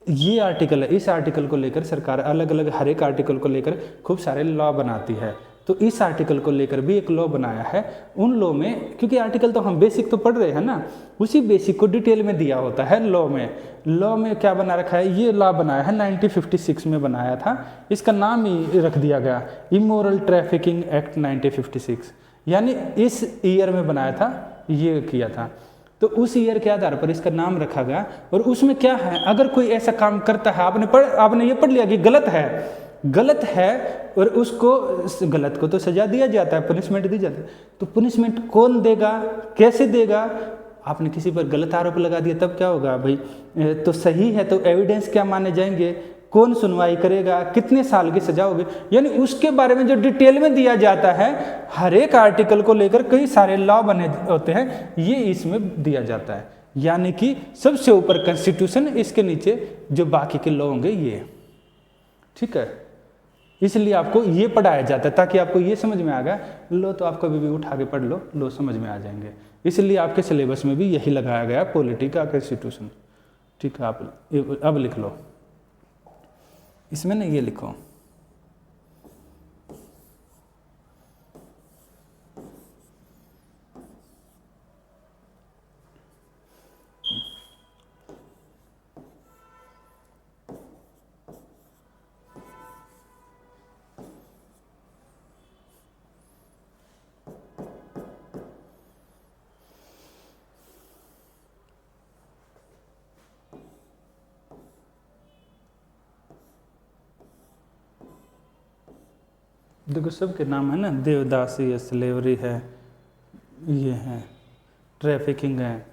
ये आर्टिकल है, इस आर्टिकल को लेकर सरकार अलग अलग हर एक आर्टिकल को लेकर खूब सारे लॉ बनाती है। तो इस आर्टिकल को लेकर भी एक लॉ बनाया है। उन लॉ में, क्योंकि आर्टिकल तो हम बेसिक तो पढ़ रहे हैं ना, उसी बेसिक को डिटेल में दिया होता है लॉ में। लॉ में क्या बना रखा है, ये लॉ बनाया है 1956 में बनाया था, इसका नाम ही रख दिया गया इमोरल ट्रैफिकिंग एक्ट 1956, यानी इस ईयर में बनाया था, ये किया था। तो उस ईयर के आधार पर इसका नाम रखा गया। और उसमें क्या है, अगर कोई ऐसा काम करता है, आपने ये पढ़ लिया कि गलत है और उसको, गलत को तो सजा दिया जाता है, पनिशमेंट दी जाती है। तो पनिशमेंट कौन देगा, कैसे देगा? आपने किसी पर गलत आरोप लगा दिया तब क्या होगा भाई? तो सही है तो एविडेंस क्या माने जाएंगे, कौन सुनवाई करेगा, कितने साल की सजा होगी, यानी उसके बारे में जो डिटेल में दिया जाता है। हर एक आर्टिकल को लेकर कई सारे लॉ बने होते हैं, ये इसमें दिया जाता है। यानी कि सबसे ऊपर कॉन्स्टिट्यूशन, इसके नीचे जो बाकी के लॉ होंगे ये। ठीक है, इसलिए आपको ये पढ़ाया जाता है ताकि आपको ये समझ में आ गया। लो तो आप कभी भी उठा के पढ़ लो, लो समझ में आ जाएंगे। इसलिए आपके सिलेबस में भी यही लगाया गया, पॉलिटी का कॉन्स्टिट्यूशन। ठीक है, आप अब लिख लो, इसमें ना ये लिखो, देखो सबके नाम है ना, देवदासी है, स्लेवरी है, ये है ट्रैफिकिंग है।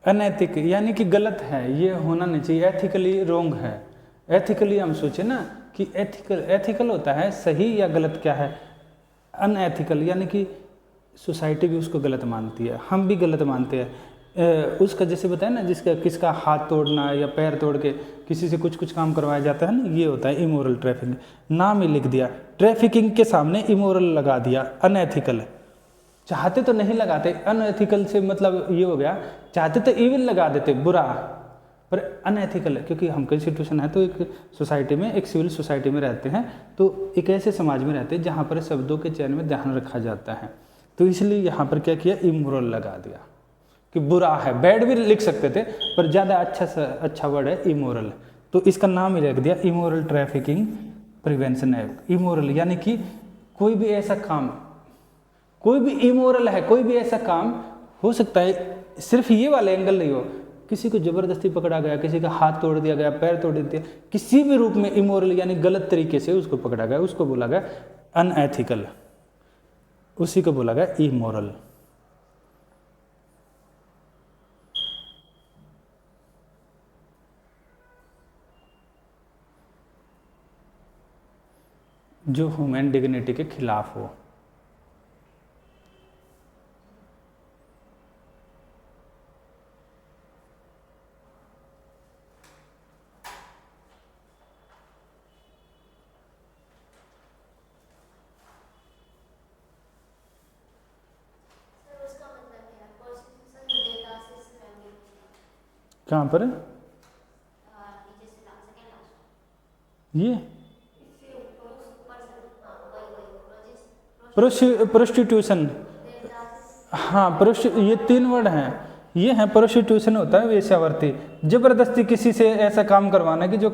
अनैतिक यानी कि गलत है, ये होना नहीं चाहिए, एथिकली रोंग है। एथिकली हम सोचे ना कि एथिकल होता है सही या गलत क्या है, अनएथिकल यानी कि सोसाइटी भी उसको गलत मानती है, हम भी गलत मानते हैं। उसका जैसे बताया ना, जिसका किसका हाथ तोड़ना या पैर तोड़ के किसी से कुछ कुछ काम करवाया जाता है ना, ये होता है इमोरल ट्रैफिकिंग। नाम ही लिख दिया, ट्रैफिकिंग के सामने इमोरल लगा दिया, अनएथिकल। चाहते तो नहीं लगाते, अनएथिकल से मतलब ये हो गया, चाहते तो इविल लगा देते, बुरा, पर अनएथिकल है क्योंकि हम कॉन्स्टिट्यूशन है तो एक सोसाइटी में, एक सिविल सोसाइटी में रहते हैं, तो एक ऐसे समाज में रहते हैं जहाँ पर शब्दों के चयन में ध्यान रखा जाता है, तो इसलिए यहाँ पर क्या किया, इमोरल लगा दिया कि बुरा है। बैड भी लिख सकते थे पर ज़्यादा अच्छा वर्ड है इमोरल, तो इसका नाम ही रख दिया immoral trafficking prevention act. Immoral यानी कि कोई भी ऐसा काम, कोई भी इमोरल है, कोई भी ऐसा काम हो सकता है, सिर्फ ये वाले एंगल नहीं हो, किसी को जबरदस्ती पकड़ा गया, किसी का हाथ तोड़ दिया गया, पैर तोड़ दिया, किसी भी रूप में इमोरल यानी गलत तरीके से उसको पकड़ा गया, उसको बोला गया अनएथिकल, उसी को बोला गया इमोरल। जो ह्यूमन डिग्निटी के खिलाफ हो। कहाँ पर ये प्रोस्टिट्यूशन, हाँ ये 3 वर्ड हैं, ये हैं प्रोस्टिट्यूशन होता है वेश्यावृत्ति, जबरदस्ती किसी से ऐसा काम करवाना कि जो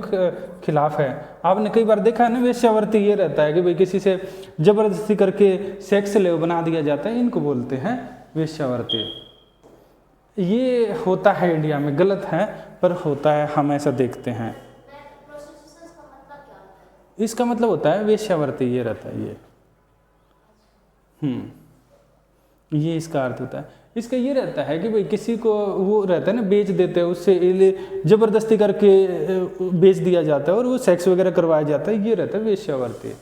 खिलाफ है। आपने कई बार देखा है ना, वेश्यावृत्ति ये रहता है कि भाई किसी से जबरदस्ती करके सेक्स लेव बना दिया जाता है, इनको बोलते हैं वेश्यावृत्ति। ये होता है इंडिया में, गलत है पर होता है, हम ऐसा देखते हैं। इसका मतलब होता है वेश्यावृत्ति, ये रहता है ये इसका अर्थ होता है। इसका ये रहता है कि भाई किसी को वो रहता है ना, बेच देते हैं, उससे जबरदस्ती करके बेच दिया जाता है और वो सेक्स वगैरह करवाया जाता है, ये रहता है वेश्यावृत्ति।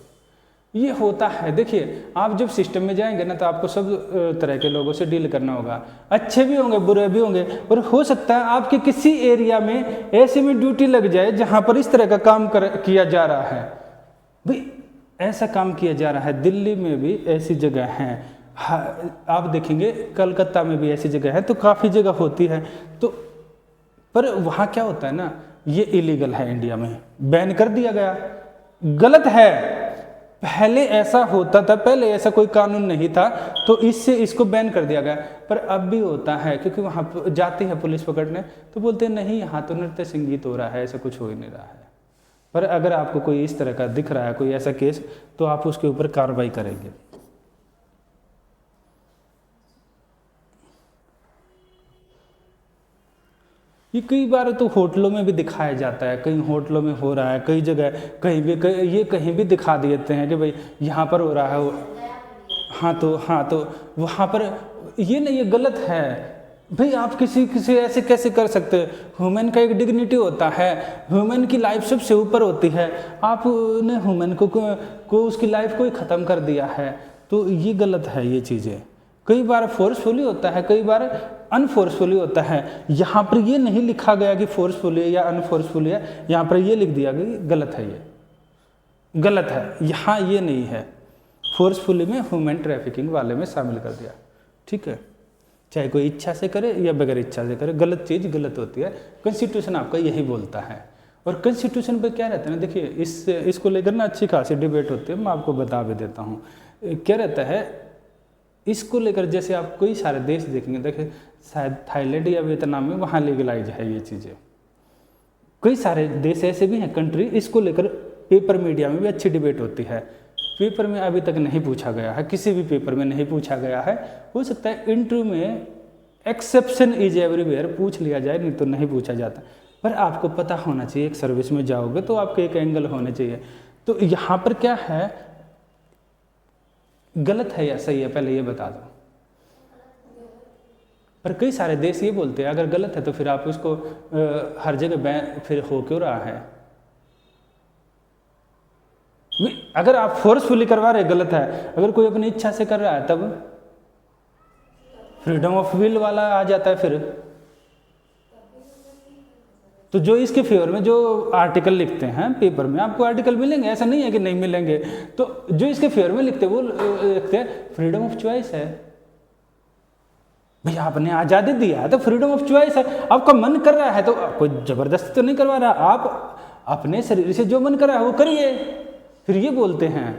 ये होता है, देखिए आप जब सिस्टम में जाएंगे ना तो आपको सब तरह के लोगों से डील करना होगा, अच्छे भी होंगे बुरे भी होंगे, और हो सकता है आपके किसी एरिया में ऐसे में ड्यूटी लग जाए जहाँ पर इस तरह का काम किया जा रहा है, भाई ऐसा काम किया जा रहा है। दिल्ली में भी ऐसी जगह हैं, आप देखेंगे कलकत्ता में भी ऐसी जगह है, तो काफ़ी जगह होती है, तो पर वहाँ क्या होता है ना, ये इलीगल है, इंडिया में बैन कर दिया गया, गलत है। पहले ऐसा होता था, पहले ऐसा कोई कानून नहीं था तो इससे इसको बैन कर दिया गया, पर अब भी होता है क्योंकि वहाँ जाती है पुलिस पकड़ने तो बोलते हैं नहीं यहाँ तो नृत्य संगीत हो रहा है, ऐसा कुछ हो ही नहीं रहा है। पर अगर आपको कोई इस तरह का दिख रहा है, कोई ऐसा केस, तो आप उसके ऊपर कार्रवाई करेंगे। ये कई बार तो होटलों में भी दिखाया जाता है, कई होटलों में हो रहा है, कई जगह कहीं भी ये कहीं भी दिखा देते हैं कि भाई यहाँ पर हो रहा है, हाँ तो वहाँ पर ये नहीं, ये गलत है भाई। आप किसी ऐसे कैसे कर सकते हैं? ह्यूमन का एक डिग्निटी होता है, ह्यूमन की लाइफ सबसे ऊपर होती है, आपने ह्यूमन को उसकी लाइफ को ही ख़त्म कर दिया है, तो ये गलत है। ये चीज़ें कई बार फोर्सफुली होता है, कई बार अनफोर्सफुली होता है। यहाँ पर ये नहीं लिखा गया कि फोर्सफुली है या अनफोर्सफुली है, यहाँ पर ये लिख दिया कि गलत है, ये गलत है, यहाँ ये नहीं है। फोर्सफुली में ह्यूमन ट्रैफिकिंग वाले में शामिल कर दिया, ठीक है। चाहे कोई इच्छा से करे या बगैर इच्छा से करे, गलत चीज़ गलत होती है। कॉन्स्टिट्यूशन आपका यही बोलता है। और कॉन्स्टिट्यूशन पर क्या रहता है ना, देखिए इसको लेकर ना अच्छी खासी डिबेट होती है, मैं आपको बता भी देता हूँ। क्या रहता है इसको लेकर, जैसे आप कई सारे देश देखेंगे, देखिए शायद थाईलैंड या वियतनाम में वहाँ लीगलाइज है ये चीज़ें। कई सारे देश ऐसे भी हैं कंट्री, इसको लेकर पेपर मीडिया में भी अच्छी डिबेट होती है। पेपर में अभी तक नहीं पूछा गया है, किसी भी पेपर में नहीं पूछा गया है। हो सकता है इंटरव्यू में एक्सेप्शन इज एवरीवेयर पूछ लिया जाए, नहीं तो नहीं पूछा जाता। पर आपको पता होना चाहिए, एक सर्विस में जाओगे तो आपके एक एंगल होने चाहिए। तो यहाँ पर क्या है, गलत है या सही है, पहले ये बता दो। और कई सारे देश ये बोलते हैं अगर गलत है तो फिर आप उसको हर जगह बैन फिर हो क्यों रहा है। अगर आप फोर्सफुली करवा रहे गलत है, अगर कोई अपनी इच्छा से कर रहा है तब फ्रीडम ऑफ विल वाला आ जाता है। फिर तो जो इसके फेवर में जो आर्टिकल लिखते हैं पेपर में, आपको आर्टिकल मिलेंगे, ऐसा नहीं है कि नहीं मिलेंगे। तो जो इसके फेवर में लिखते हैं वो लिखते हैं फ्रीडम ऑफ चॉइस है। भैया आपने आज़ादी दिया है तो फ्रीडम ऑफ चॉइस है, आपका मन कर रहा है तो कोई जबरदस्ती तो नहीं करवा रहा, आप अपने शरीर से जो मन कर रहा है वो करिए। फिर ये बोलते हैं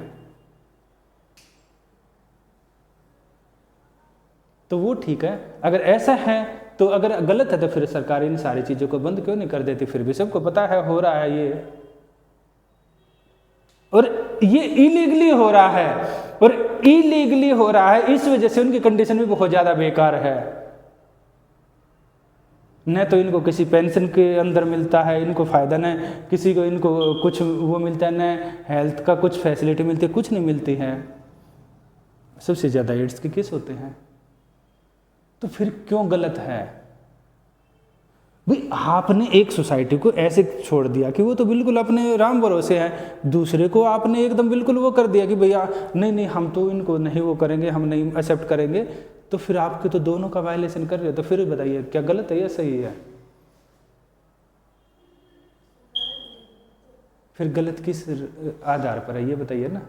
तो वो ठीक है। अगर ऐसा है तो अगर गलत है तो फिर सरकार इन सारी चीज़ों को बंद क्यों नहीं कर देती, फिर भी सबको पता है हो रहा है ये, और ये इलीगली हो रहा है, और इलीगली हो रहा है। इस वजह से उनकी कंडीशन भी बहुत ज़्यादा बेकार है। न तो इनको किसी पेंशन के अंदर मिलता है इनको फ़ायदा, न किसी को इनको कुछ वो मिलता है, न हेल्थ का कुछ फैसिलिटी मिलती है, कुछ नहीं मिलती है। सबसे ज़्यादा एड्स के केस होते हैं। तो फिर क्यों गलत है भाई? आपने एक सोसाइटी को ऐसे छोड़ दिया कि वो तो बिल्कुल अपने राम भरोसे है, दूसरे को आपने एकदम बिल्कुल वो कर दिया कि भैया नहीं नहीं हम तो इनको नहीं वो करेंगे, हम नहीं एक्सेप्ट करेंगे। तो फिर आपके तो दोनों का वायलेशन कर रहे हो। तो फिर बताइए क्या गलत है या सही है? फिर गलत किस आधार पर है ये बताइए ना।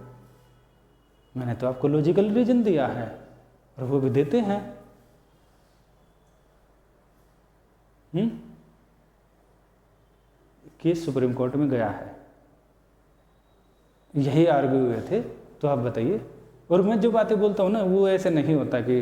मैंने तो आपको लॉजिकल रीजन दिया है और वो भी देते हैं। केस सुप्रीम कोर्ट में गया है, यही आर्ग्यू हुए थे। तो आप बताइए। और मैं जो बातें बोलता हूँ ना वो ऐसे नहीं होता कि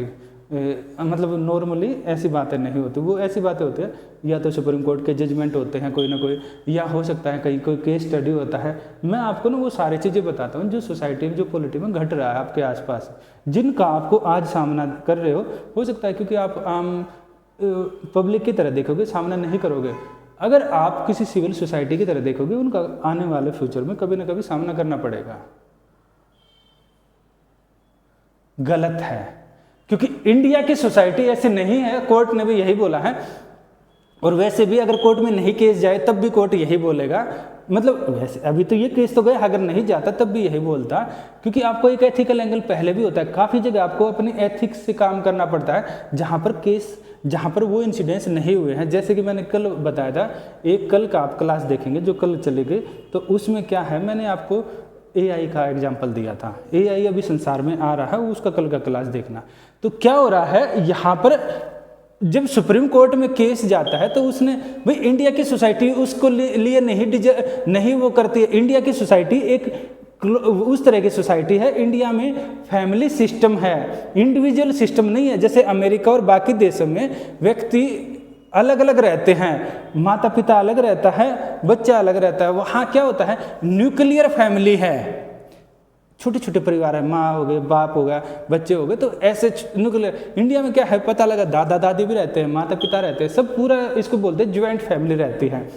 मतलब नॉर्मली ऐसी बातें नहीं होती, वो ऐसी बातें होती है या तो सुप्रीम कोर्ट के जजमेंट होते हैं कोई ना कोई, या हो सकता है कहीं कोई केस स्टडी होता है। मैं आपको ना वो सारी चीज़ें बताता हूँ जो सोसाइटी में जो पॉलिटी में घट रहा है आपके आसपास, जिनका आपको आज सामना कर रहे हो सकता है क्योंकि आप आम पब्लिक की तरह देखोगे, सामना नहीं करोगे। अगर आप किसी सिविल सोसाइटी की तरह देखोगे, उनका आने वाले फ्यूचर में कभी ना कभी सामना करना पड़ेगा। गलत है क्योंकि इंडिया की सोसाइटी ऐसे नहीं है, कोर्ट ने भी यही बोला है। और वैसे भी अगर कोर्ट में नहीं केस जाए तब भी कोर्ट यही बोलेगा, मतलब वैसे अभी तो ये केस तो गया, अगर नहीं जाता तब भी यही बोलता, क्योंकि आपको एक एथिकल एंगल पहले भी होता है। काफ़ी जगह आपको अपनी एथिक्स से काम करना पड़ता है जहाँ पर वो इंसिडेंट्स नहीं हुए हैं। जैसे कि मैंने कल बताया था, एक कल का आप क्लास देखेंगे जो कल चली गई, तो उसमें क्या है, मैंने आपको AI का एग्जाम्पल दिया था। AI अभी संसार में आ रहा है, उसका कल का क्लास देखना। तो क्या हो रहा है यहाँ पर, जब सुप्रीम कोर्ट में केस जाता है तो उसने भाई इंडिया की सोसाइटी उसको लिए नहीं वो करती है। इंडिया की सोसाइटी एक उस तरह की सोसाइटी है, इंडिया में फैमिली सिस्टम है, इंडिविजुअल सिस्टम नहीं है। जैसे अमेरिका और बाकी देशों में व्यक्ति अलग अलग रहते हैं, माता पिता अलग रहता है, बच्चा अलग रहता है। वहाँ क्या होता है, न्यूक्लियर फैमिली है, छोटे छोटे परिवार है, माँ हो गए, बाप हो गया, बच्चे हो गए, तो ऐसे न्यूक्लियर। इंडिया में क्या है पता लगा, दादा दादी भी रहते हैं, माता पिता रहते हैं, सब पूरा इसको बोलते हैं ज्वाइंट फैमिली रहती है।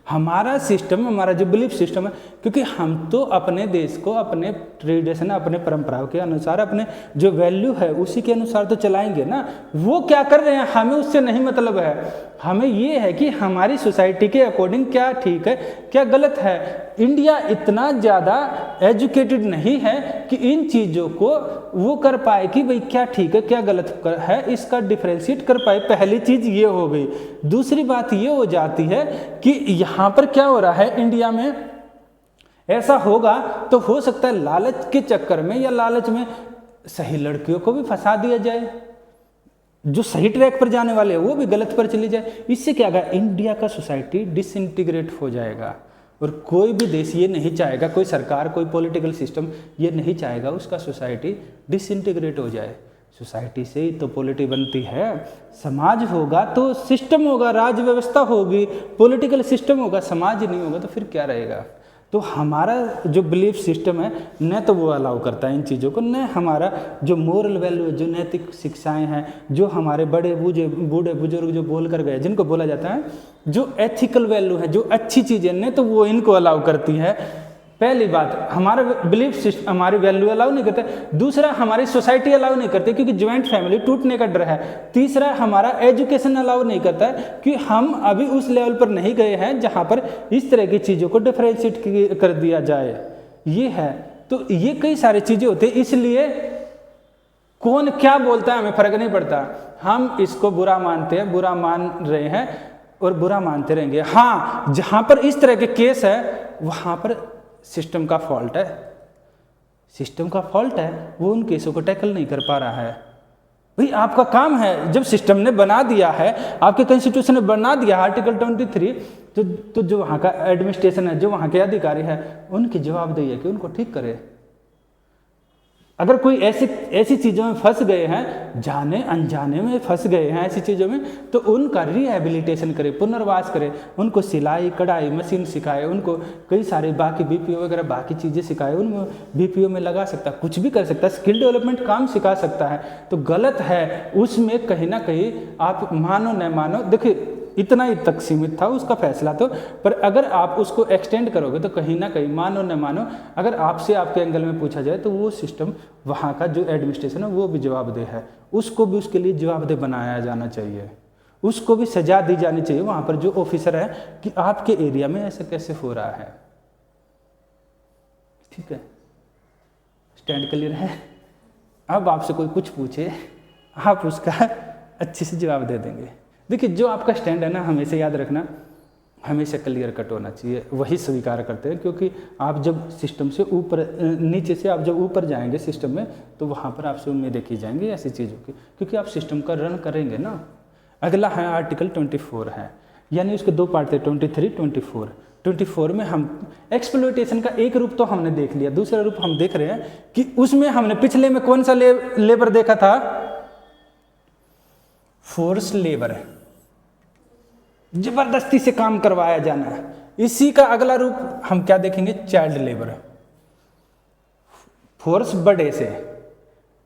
हमारा सिस्टम, हमारा जो बिलीफ सिस्टम है, क्योंकि हम तो अपने देश को अपने ट्रेडिशन, अपने परंपराओं के अनुसार, अपने जो वैल्यू है उसी के अनुसार तो चलाएंगे ना। वो क्या कर रहे हैं हमें उससे नहीं मतलब है, हमें ये है कि हमारी सोसाइटी के अकॉर्डिंग क्या ठीक है क्या गलत है। इंडिया इतना ज़्यादा एजुकेटेड नहीं है कि इन चीज़ों को वो कर पाए कि भाई क्या ठीक है क्या गलत है, इसका डिफ्रेंशिएट कर पाए। पहली चीज़ ये हो गई। दूसरी बात ये हो जाती है कि यहाँ पर क्या हो रहा है, इंडिया में ऐसा होगा तो हो सकता है लालच के चक्कर में या लालच में सही लड़कियों को भी फंसा दिया जाए, जो सही ट्रैक पर जाने वाले हैं वो भी गलत पर चली जाए। इससे क्या होगा, इंडिया का सोसाइटी डिसइंटीग्रेट हो जाएगा। और कोई भी देश ये नहीं चाहेगा, कोई सरकार, कोई पॉलिटिकल सिस्टम ये नहीं चाहेगा उसका सोसाइटी डिसइंटीग्रेट हो जाए। सोसाइटी से ही तो पॉलिटी बनती है, समाज होगा तो सिस्टम होगा, राज्य व्यवस्था होगी, पॉलिटिकल सिस्टम होगा, समाज नहीं होगा तो फिर क्या रहेगा। तो हमारा जो बिलीफ सिस्टम है न तो वो अलाउ करता है इन चीज़ों को, न हमारा जो मोरल वैल्यू, जो नैतिक शिक्षाएं हैं, जो हमारे बड़े बूढ़े बुजुर्ग जो बोल कर गए, जिनको बोला जाता है जो एथिकल वैल्यू है, जो अच्छी चीज़ें, न तो वो इनको अलाउ करती है। पहली बात, हमारा बिलीफ सिस्टम, हमारी वैल्यू अलाउ नहीं करते। दूसरा, हमारी सोसाइटी अलाउ नहीं करती क्योंकि ज्वाइंट फैमिली टूटने का डर है। तीसरा, हमारा एजुकेशन अलाउ नहीं करता है कि हम अभी उस लेवल पर नहीं गए हैं जहां पर इस तरह की चीज़ों को डिफरेंशिएट कर दिया जाए। ये है, तो ये कई सारी चीज़ें होती हैं, इसलिए कौन क्या बोलता है हमें फर्क नहीं पड़ता। हम इसको बुरा मानते हैं, बुरा मान रहे हैं और बुरा मानते रहेंगे। हाँ, जहां पर इस तरह के केस है वहां पर सिस्टम का फॉल्ट है, सिस्टम का फॉल्ट है, वो उन केसों को टैकल नहीं कर पा रहा है। भाई आपका काम है, जब सिस्टम ने बना दिया है, आपके कॉन्स्टिट्यूशन ने बना दिया आर्टिकल 23, तो जो वहाँ का एडमिनिस्ट्रेशन है, जो वहाँ के अधिकारी है, उनकी जवाबदेही है कि उनको ठीक करे। अगर कोई ऐसी चीज़ों में फंस गए हैं, जाने अनजाने में फंस गए हैं ऐसी चीज़ों में, तो उनका रिहेबिलिटेशन करे, पुनर्वास करे, उनको सिलाई कढ़ाई मशीन सिखाए, उनको कई सारे बाकी बीपीओ वगैरह बाकी चीज़ें सिखाए, उनको बीपीओ में लगा सकता है, कुछ भी कर सकता है, स्किल डेवलपमेंट काम सिखा सकता है। तो गलत है उसमें कहीं ना कहीं, आप मानो न मानो, देखिए इतना ही तक सीमित था उसका फैसला तो, पर अगर आप उसको एक्सटेंड करोगे तो कहीं ना कहीं, मानो न मानो, अगर आपसे आपके एंगल में पूछा जाए तो वो सिस्टम, वहाँ का जो एडमिनिस्ट्रेशन है वो भी जवाबदेह है, उसको भी उसके लिए जवाबदेह बनाया जाना चाहिए, उसको भी सजा दी जानी चाहिए वहाँ पर जो ऑफिसर है कि आपके एरिया में ऐसा कैसे हो रहा है। ठीक है, स्टैंड क्लियर है। अब आपसे कोई कुछ पूछे, आप उसका अच्छे से जवाब दे देंगे। देखिए, जो आपका स्टैंड है ना, हमेशा याद रखना, हमेशा क्लियर कट होना चाहिए, वही स्वीकार करते हैं। क्योंकि आप जब सिस्टम से ऊपर, नीचे से आप जब ऊपर जाएंगे सिस्टम में, तो वहाँ पर आपसे उम्मीदें की जाएंगी ऐसी चीज़ों की, क्योंकि आप सिस्टम का रन करेंगे ना। अगला है आर्टिकल 24 है, यानी उसके दो पार्ट थे, 23, 24। 24 में हम एक्सप्लॉयटेशन का एक रूप तो हमने देख लिया, दूसरा रूप हम देख रहे हैं कि उसमें हमने पिछले में कौन सा लेबर देखा था, फोर्स लेबर, जबरदस्ती से काम करवाया जाना है। इसी का अगला रूप हम क्या देखेंगे, चाइल्ड लेबर, फोर्स बड़े से,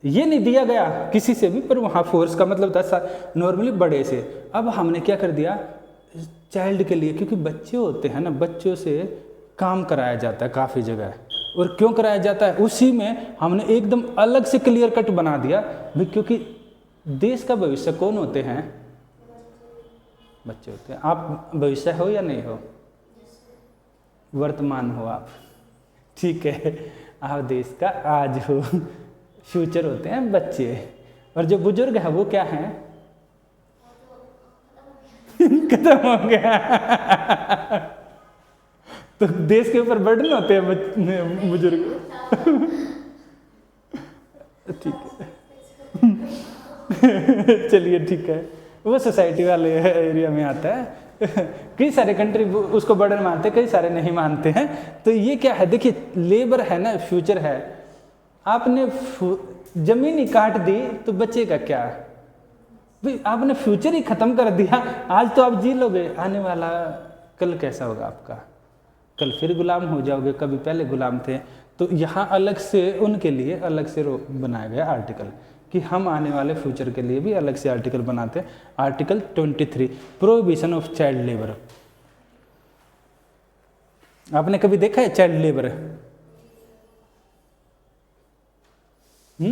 ये नहीं दिया गया किसी से भी, पर वहां फोर्स का मतलब था नॉर्मली बड़े से। अब हमने क्या कर दिया, चाइल्ड के लिए, क्योंकि बच्चे होते हैं ना, बच्चों से काम कराया जाता है काफ़ी जगह, और क्यों कराया जाता है उसी में हमने एकदम अलग से क्लियर कट बना दिया भी, क्योंकि देश का भविष्य कौन होते हैं, बच्चे होते हैं। आप भविष्य हो या नहीं हो, वर्तमान हो आप, ठीक है, आप देश का आज हो, फ्यूचर होते हैं बच्चे, और जो बुजुर्ग है वो क्या है, खत्म हो गया। तो देश के ऊपर बर्डन होते हैं बुजुर्ग, ठीक है। चलिए ठीक है, वो सोसाइटी वाले एरिया में आता है। कई सारे कंट्री उसको बर्डन मानते हैं, कई सारे नहीं मानते हैं। तो ये क्या है, देखिए लेबर है ना, फ्यूचर है। आपने जमीन ही काट दी तो बचेगा क्या भाई, आपने फ्यूचर ही खत्म कर दिया। आज तो आप जी लोगे, आने वाला कल कैसा होगा आपका, कल फिर गुलाम हो जाओगे, कभी पहले गुलाम थे। तो यहाँ अलग से उनके लिए अलग से बनाया गया आर्टिकल कि हम आने वाले फ्यूचर के लिए भी अलग से आर्टिकल बनाते हैं। Article 23, prohibition of child labour. आपने कभी देखा है चाइल्ड लेबर? तो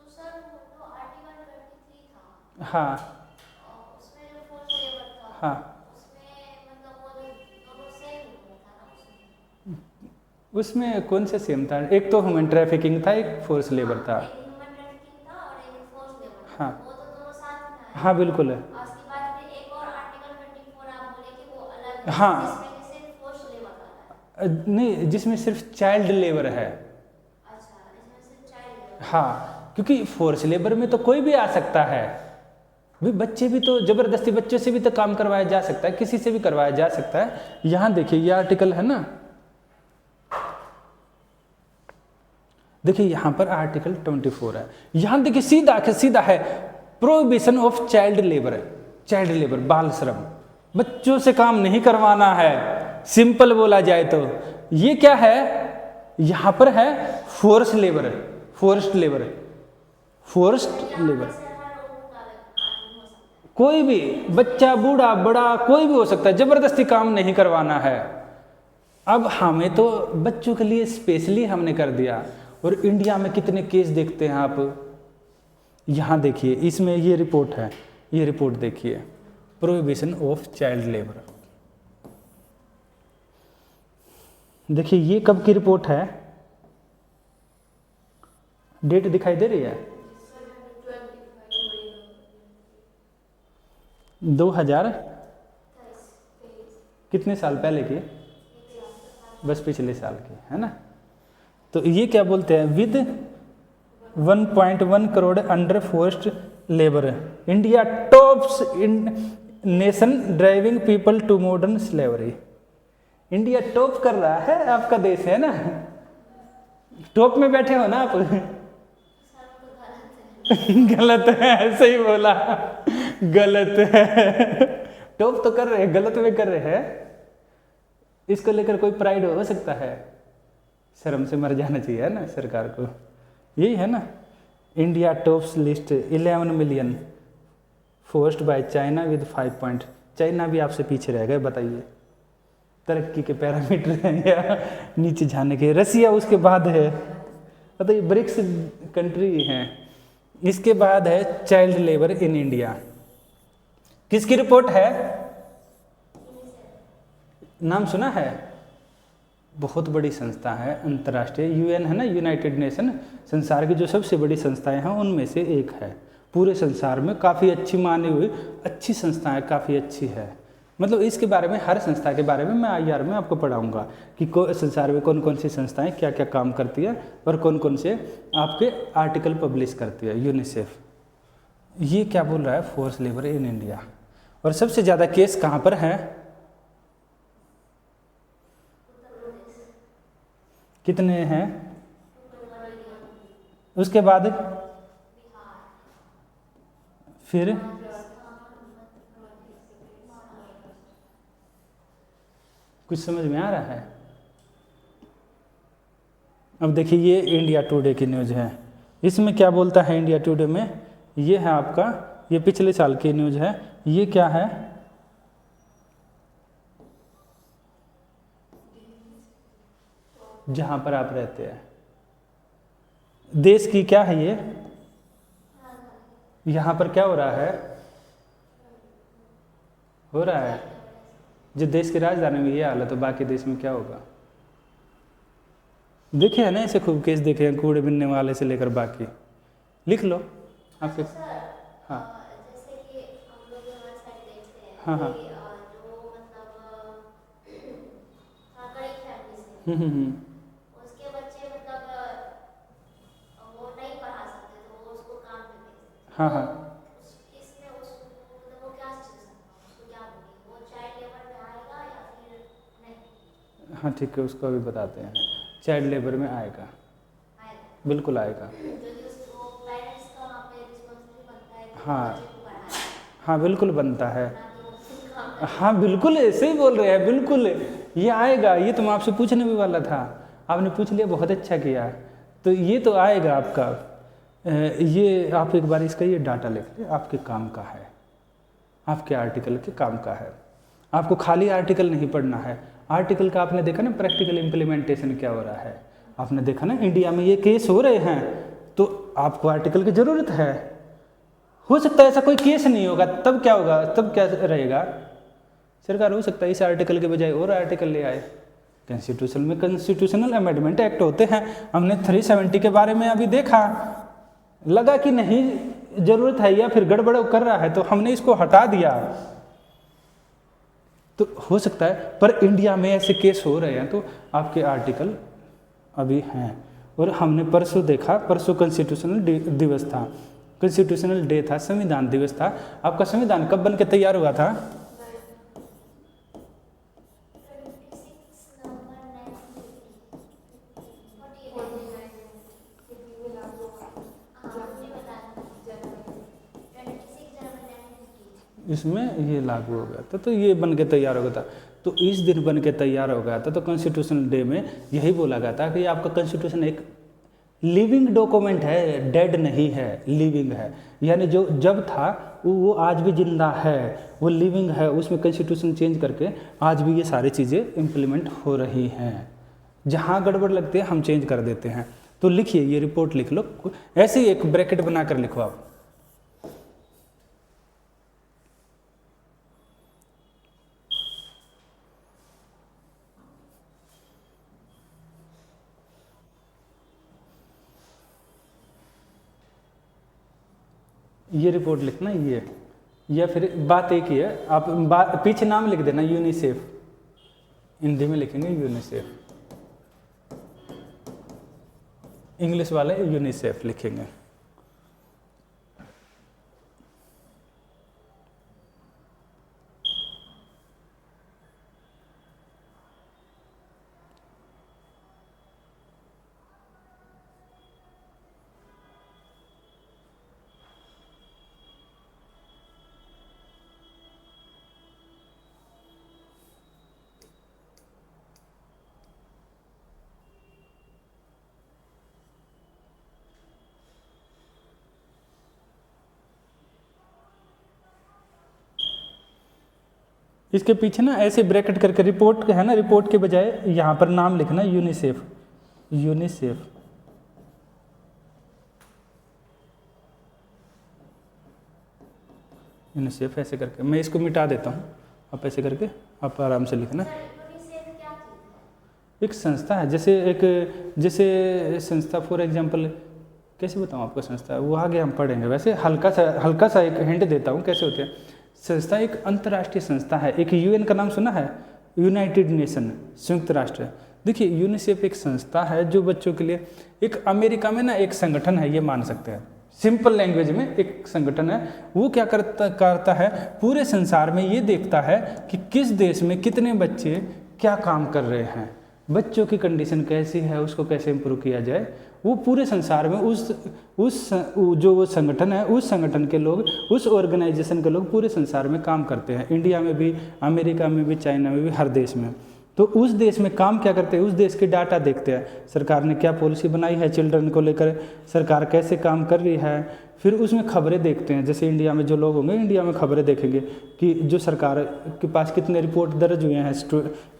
सर वो आर्टिकल 23 था, हाँ उसमें जो फोर्स लेबर था, हाँ, उसमें मतलब वो दोनों सेम था ना, उसमें कौन से सेम था? एक तो ह्यूमन ट्रैफिकिंग था, एक फोर्स लेबर था। एक ह्यूमन ट्रैफिकिंग था और एक फोर्स लेबर था। हाँ वो तो दोनों साथ में आए। हाँ बिल्कुल है। और उसके बाद फिर एक और आर्टिकल 24 आप बोले कि वो अलग है, हाँ जिसमें कि सिर्फ फोर्स लेबर आता है। नहीं, जिसमें सिर्फ चाइल्ड लेबर है। अच्छा, इसमें सिर्फ चाइल्ड लेबर। हाँ, क्योंकि फोर्स लेबर में तो कोई भी आ सकता है भाई, बच्चे भी तो जबरदस्ती, बच्चों से भी तो काम करवाया जा सकता है, किसी से भी करवाया जा सकता है। यहाँ देखिए ये आर्टिकल है ना, देखिए यहाँ पर आर्टिकल 24 है। यहाँ देखिए सीधा है prohibition of child labour. Child labour बाल श्रम, बच्चों से काम नहीं करवाना है, सिंपल बोला जाए तो। ये क्या है, यहाँ पर है force labour, forced labour, forced labour. कोई भी बच्चा, बूढ़ा, बड़ा, कोई भी हो सकता है, जबरदस्ती काम नहीं करवाना है। अब हमें तो बच्चों के लिए स्पेशली हमने कर दिया। और इंडिया में कितने केस देखते हैं आप, यहाँ देखिए, इसमें ये रिपोर्ट है, ये रिपोर्ट देखिए, प्रोहिबिशन ऑफ चाइल्ड लेबर। देखिए ये कब की रिपोर्ट है, डेट दिखाई दे रही है, 2000 कितने साल पहले की, बस पिछले साल की है ना। तो ये क्या बोलते हैं, with 1.1 crore under forced labour, India tops in nation driving people to modern slavery. India top कर रहा है, आपका देश है ना, टॉप में बैठे हो ना आप। गलत है, सही बोला, गलत है। टॉप तो कर रहे हैं, गलत में कर रहे हैं। इसको लेकर कोई प्राइड हो सकता है, शर्म से मर जाना चाहिए है ना सरकार को। यही है ना, India tops list 11 million forced by China with 5 point. China भी आपसे पीछे रह गए, बताइए तरक्की के पैरामीटर हैं या नीचे जाने के। रसिया उसके बाद है, बताइए, ब्रिक्स कंट्री हैं। इसके बाद है चाइल्ड लेबर इन इंडिया, किसकी रिपोर्ट है, नाम सुना है, बहुत बड़ी संस्था है, अंतर्राष्ट्रीय, यूएन है ना, यूनाइटेड नेशन, संसार की जो सबसे बड़ी संस्थाएं हैं उनमें से एक है। पूरे संसार में काफ़ी अच्छी मानी हुई अच्छी संस्थाएं, काफ़ी अच्छी है। मतलब इसके बारे में, हर संस्था के बारे में मैं IR में आपको पढ़ाऊंगा कि संसार में कौन कौन सी संस्थाएं क्या क्या काम करती है और कौन कौन से आपके आर्टिकल पब्लिश करती है। यूनिसेफ ये क्या बोल रहा है, फोर्स लेबर इन इंडिया। और सबसे ज़्यादा केस कहाँ पर है, कितने हैं, उसके बाद फिर कुछ समझ में आ रहा है। अब देखिए ये इंडिया टुडे की न्यूज़ है, इसमें क्या बोलता है इंडिया टुडे में, ये है आपका, ये पिछले साल की न्यूज़ है। ये क्या है, जहाँ पर आप रहते हैं, देश की क्या है ये, यहाँ पर क्या हो रहा है, जो देश की राजधानी में ये हालत, तो बाकी देश में क्या होगा। देखे है ना ऐसे खूब केस देखे हैं, कूड़े बिनने वाले से लेकर बाकी, लिख लो आपके। हाँ जैसे कि हम लोग यहाँ साइड देखते हैं हाँ हाँ, कि जो मतलब गरीब फैमिली से उसके बच्चे मतलब वो नहीं पढ़ा सकते तो वो उसको काम पे भेजते हैं। हाँ हाँ इसमें उसको मतलब वो क्या सिचुएशन उसको क्या होगी, वो चाइल्ड लेबर में आएगा या फिर नहीं। हाँ ठीक है, उसको अभी बताते हैं। चाइल्ड लेबर में आएगा, बिल्कुल आएगा। हाँ हाँ बिल्कुल बनता है, हाँ बिल्कुल ऐसे ही बोल रहे हैं, बिल्कुल ये आएगा। ये तो मैं आपसे पूछने भी वाला था, आपने पूछ लिया, बहुत अच्छा किया। तो ये तो आएगा आपका, ये आप एक बार इसका ये डाटा लिख लें, आपके काम का है, आपके आर्टिकल के काम का है। आपको खाली आर्टिकल नहीं पढ़ना है, आर्टिकल का आपने देखा ना प्रैक्टिकल इम्प्लीमेंटेशन क्या हो रहा है, आपने देखा ना इंडिया में ये केस हो रहे हैं, तो आपको आर्टिकल की ज़रूरत है। हो सकता है ऐसा कोई केस नहीं होगा, तब क्या होगा, तब क्या रहेगा, सरकार हो सकता है इस आर्टिकल के बजाय और आर्टिकल ले आए। कॉन्स्टिट्यूशन में कॉन्स्टिट्यूशनल अमेंडमेंट एक्ट होते हैं, हमने 370 के बारे में अभी देखा, लगा कि नहीं ज़रूरत है या फिर गड़बड़ कर रहा है तो हमने इसको हटा दिया। तो हो सकता है, पर इंडिया में ऐसे केस हो रहे हैं तो आपके आर्टिकल अभी हैं। और हमने परसों देखा, परसों कॉन्स्टिट्यूशनल दिवस था, कॉन्स्टिट्यूशनल डे था, संविधान दिवस था। आपका संविधान कब बन के तैयार हुआ था, 26 इसमें ये लागू हो गया था, तो ये बन के तैयार हो गया था। तो इस दिन बन के तैयार हो गया था, तो कॉन्स्टिट्यूशनल डे में यही बोला गया था कि आपका कॉन्स्टिट्यूशन एक लिविंग डॉक्यूमेंट है, डेड नहीं है, लिविंग है। यानी जो जब था वो आज भी जिंदा है, वो लिविंग है। उसमें कॉन्स्टिट्यूशन चेंज करके आज भी ये सारी चीज़ें इम्प्लीमेंट हो रही हैं। जहाँ गड़बड़ लगती है हम चेंज कर देते हैं। तो लिखिए, ये रिपोर्ट लिख लो, ऐसे ही एक ब्रैकेट बनाकर लिखो आप। ये रिपोर्ट लिखना ये, या फिर बात एक ही है, आप पीछे नाम लिख देना यूनिसेफ, हिंदी में लिखेंगे यूनिसेफ, इंग्लिश वाले यूनिसेफ लिखेंगे। इसके पीछे ना ऐसे ब्रैकेट करके रिपोर्ट है ना, रिपोर्ट के बजाय यहाँ पर नाम लिखना यूनिसेफ, यूनिसेफ। यूनिसेफ ऐसे करके, मैं इसको मिटा देता हूँ, आप ऐसे करके आप आराम से लिखना। एक संस्था है, जैसे संस्था फॉर एग्जांपल, कैसे बताऊँ आपको संस्था, वो आगे हम पढ़ेंगे। वैसे हल्का सा एक हिंट देता हूँ कैसे होते हैं। संस्था एक अंतर्राष्ट्रीय संस्था है, एक यूएन का नाम सुना है, यूनाइटेड नेशन, संयुक्त राष्ट्र। देखिए यूनिसेफ एक संस्था है जो बच्चों के लिए, एक अमेरिका में ना एक संगठन है, ये मान सकते हैं, सिंपल लैंग्वेज में एक संगठन है। वो क्या करता है, पूरे संसार में ये देखता है कि किस देश में कितने बच्चे क्या काम कर रहे हैं, बच्चों की कंडीशन कैसी है, उसको कैसे इम्प्रूव किया जाए। वो पूरे संसार में जो वो संगठन है, उस संगठन के लोग, उस ऑर्गेनाइजेशन के लोग पूरे संसार में काम करते हैं, इंडिया में भी, अमेरिका में भी, चाइना में भी, हर देश में। तो उस देश में काम क्या करते हैं, उस देश के डाटा देखते हैं, सरकार ने क्या पॉलिसी बनाई है चिल्ड्रन को लेकर, सरकार कैसे काम कर रही है। फिर उसमें खबरें देखते हैं, जैसे इंडिया में जो लोग होंगे, इंडिया में खबरें देखेंगे कि जो सरकार के पास कितने रिपोर्ट दर्ज हुए हैं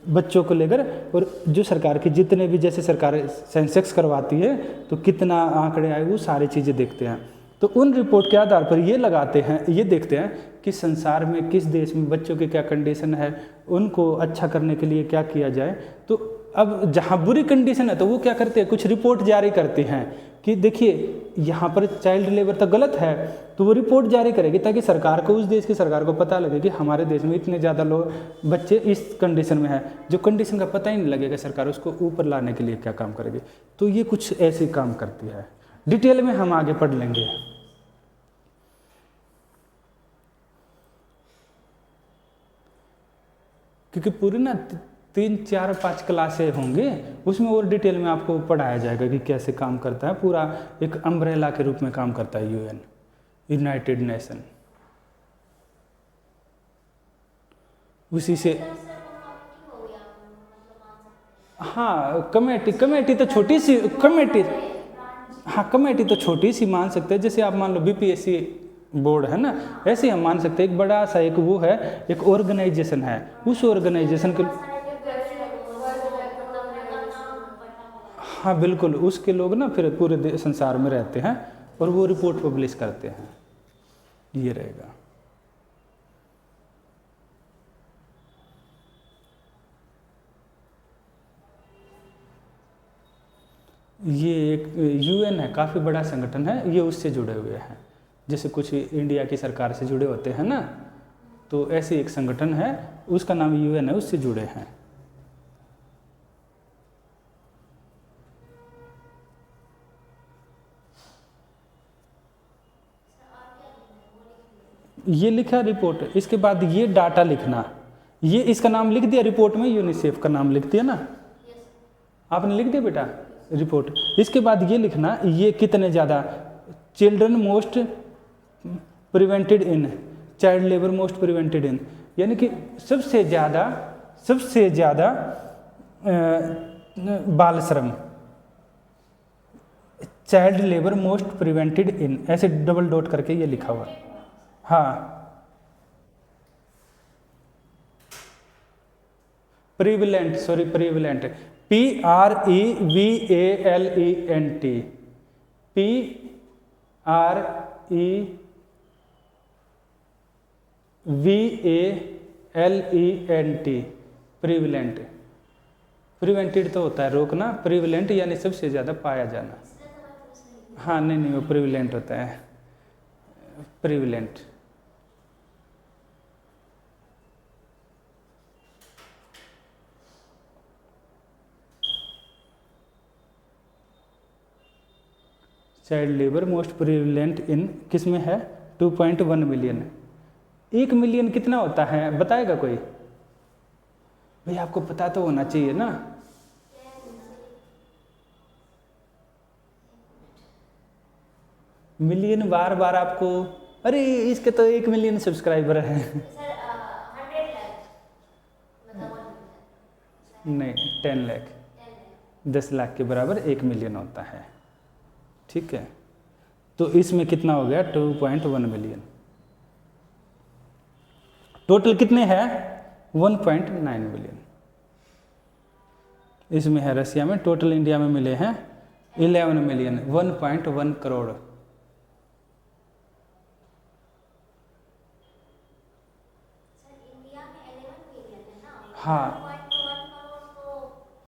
बच्चों को लेकर, और जो सरकार की जितने भी, जैसे सरकार सेंसेक्स करवाती है तो कितना आंकड़े आए, वो सारी चीज़ें देखते हैं। तो उन रिपोर्ट के आधार पर ये लगाते हैं, ये देखते हैं कि संसार में किस देश में बच्चों की क्या कंडीशन है, उनको अच्छा करने के लिए क्या किया जाए। तो अब जहाँ बुरी कंडीशन है तो वो क्या करते हैं, कुछ रिपोर्ट जारी करते हैं कि देखिए यहाँ पर चाइल्ड लेबर तो गलत है, तो वो रिपोर्ट जारी करेगी ताकि सरकार को, उस देश की सरकार को पता लगे कि हमारे देश में इतने ज़्यादा लोग, बच्चे इस कंडीशन में है। जो कंडीशन का पता ही नहीं लगेगा, सरकार उसको ऊपर लाने के लिए क्या काम करेगी। तो ये कुछ ऐसे काम करती है, डिटेल में हम आगे पढ़ लेंगे। क्योंकि पूरी ना 3, 4, 5 क्लासें होंगे, उसमें और डिटेल में आपको पढ़ाया जाएगा कि कैसे काम करता है। पूरा एक अम्ब्रेला के रूप में काम करता है यूएन, यूनाइटेड नेशन। उसी से हाँ, कमेटी तो छोटी सी कमेटी, हाँ कमेटी तो छोटी सी मान सकते हैं। जैसे आप मान लो बीपीएससी बोर्ड है ना, ऐसे ही हम मान सकते हैं एक बड़ा सा एक वो है, एक ऑर्गेनाइजेशन है, उस ऑर्गेनाइजेशन के, हाँ बिल्कुल, उसके लोग ना फिर पूरे संसार में रहते हैं और वो रिपोर्ट पब्लिश करते हैं। ये रहेगा। ये एक यूएन है, काफ़ी बड़ा संगठन है, ये उससे जुड़े हुए हैं। जैसे कुछ इंडिया की सरकार से जुड़े होते हैं ना, तो ऐसे एक संगठन है, उसका नाम यूएन है, उससे जुड़े हैं। ये लिखा रिपोर्ट, इसके बाद ये डाटा लिखना, ये इसका नाम लिख दिया रिपोर्ट में, यूनिसेफ का नाम लिख दिया ना, आपने लिख दिया बेटा रिपोर्ट। इसके बाद ये लिखना, ये कितने ज़्यादा चिल्ड्रन मोस्ट प्रिवेंटेड इन, चाइल्ड लेबर मोस्ट प्रिवेंटेड इन, यानी कि सबसे ज़्यादा बाल श्रम, चाइल्ड लेबर मोस्ट प्रिवेंटेड इन, ऐसे डबल डॉट करके ये लिखा हुआ है। हाँ, prevalent, sorry prevalent, PREVALENT, PREVALENT, prevalent. Prevented तो होता है रोकना, प्रिविलेंट यानी सबसे ज़्यादा पाया जाना। हाँ नहीं नहीं, वो प्रिविलेंट होता है, prevalent. Child labour most prevalent in किस में है? 2.1 मिलियन। 1 मिलियन कितना होता है बताएगा कोई? भाई आपको पता तो होना चाहिए ना। मिलियन बार बार आपको, अरे इसके तो 1 मिलियन सब्सक्राइबर हैं। सर 100 लाख मतलब 1 मिलियन। नहीं 10 लाख, 10 लाख के बराबर 1 मिलियन होता है। ठीक है, तो इसमें कितना हो गया? 2.1 मिलियन। टोटल कितने हैं? 1.9 मिलियन। इसमें है रसिया में, टोटल इंडिया में मिले हैं 11 मिलियन, 1.1 करोड़। सर इंडिया में 11 मिलियन है ना? हाँ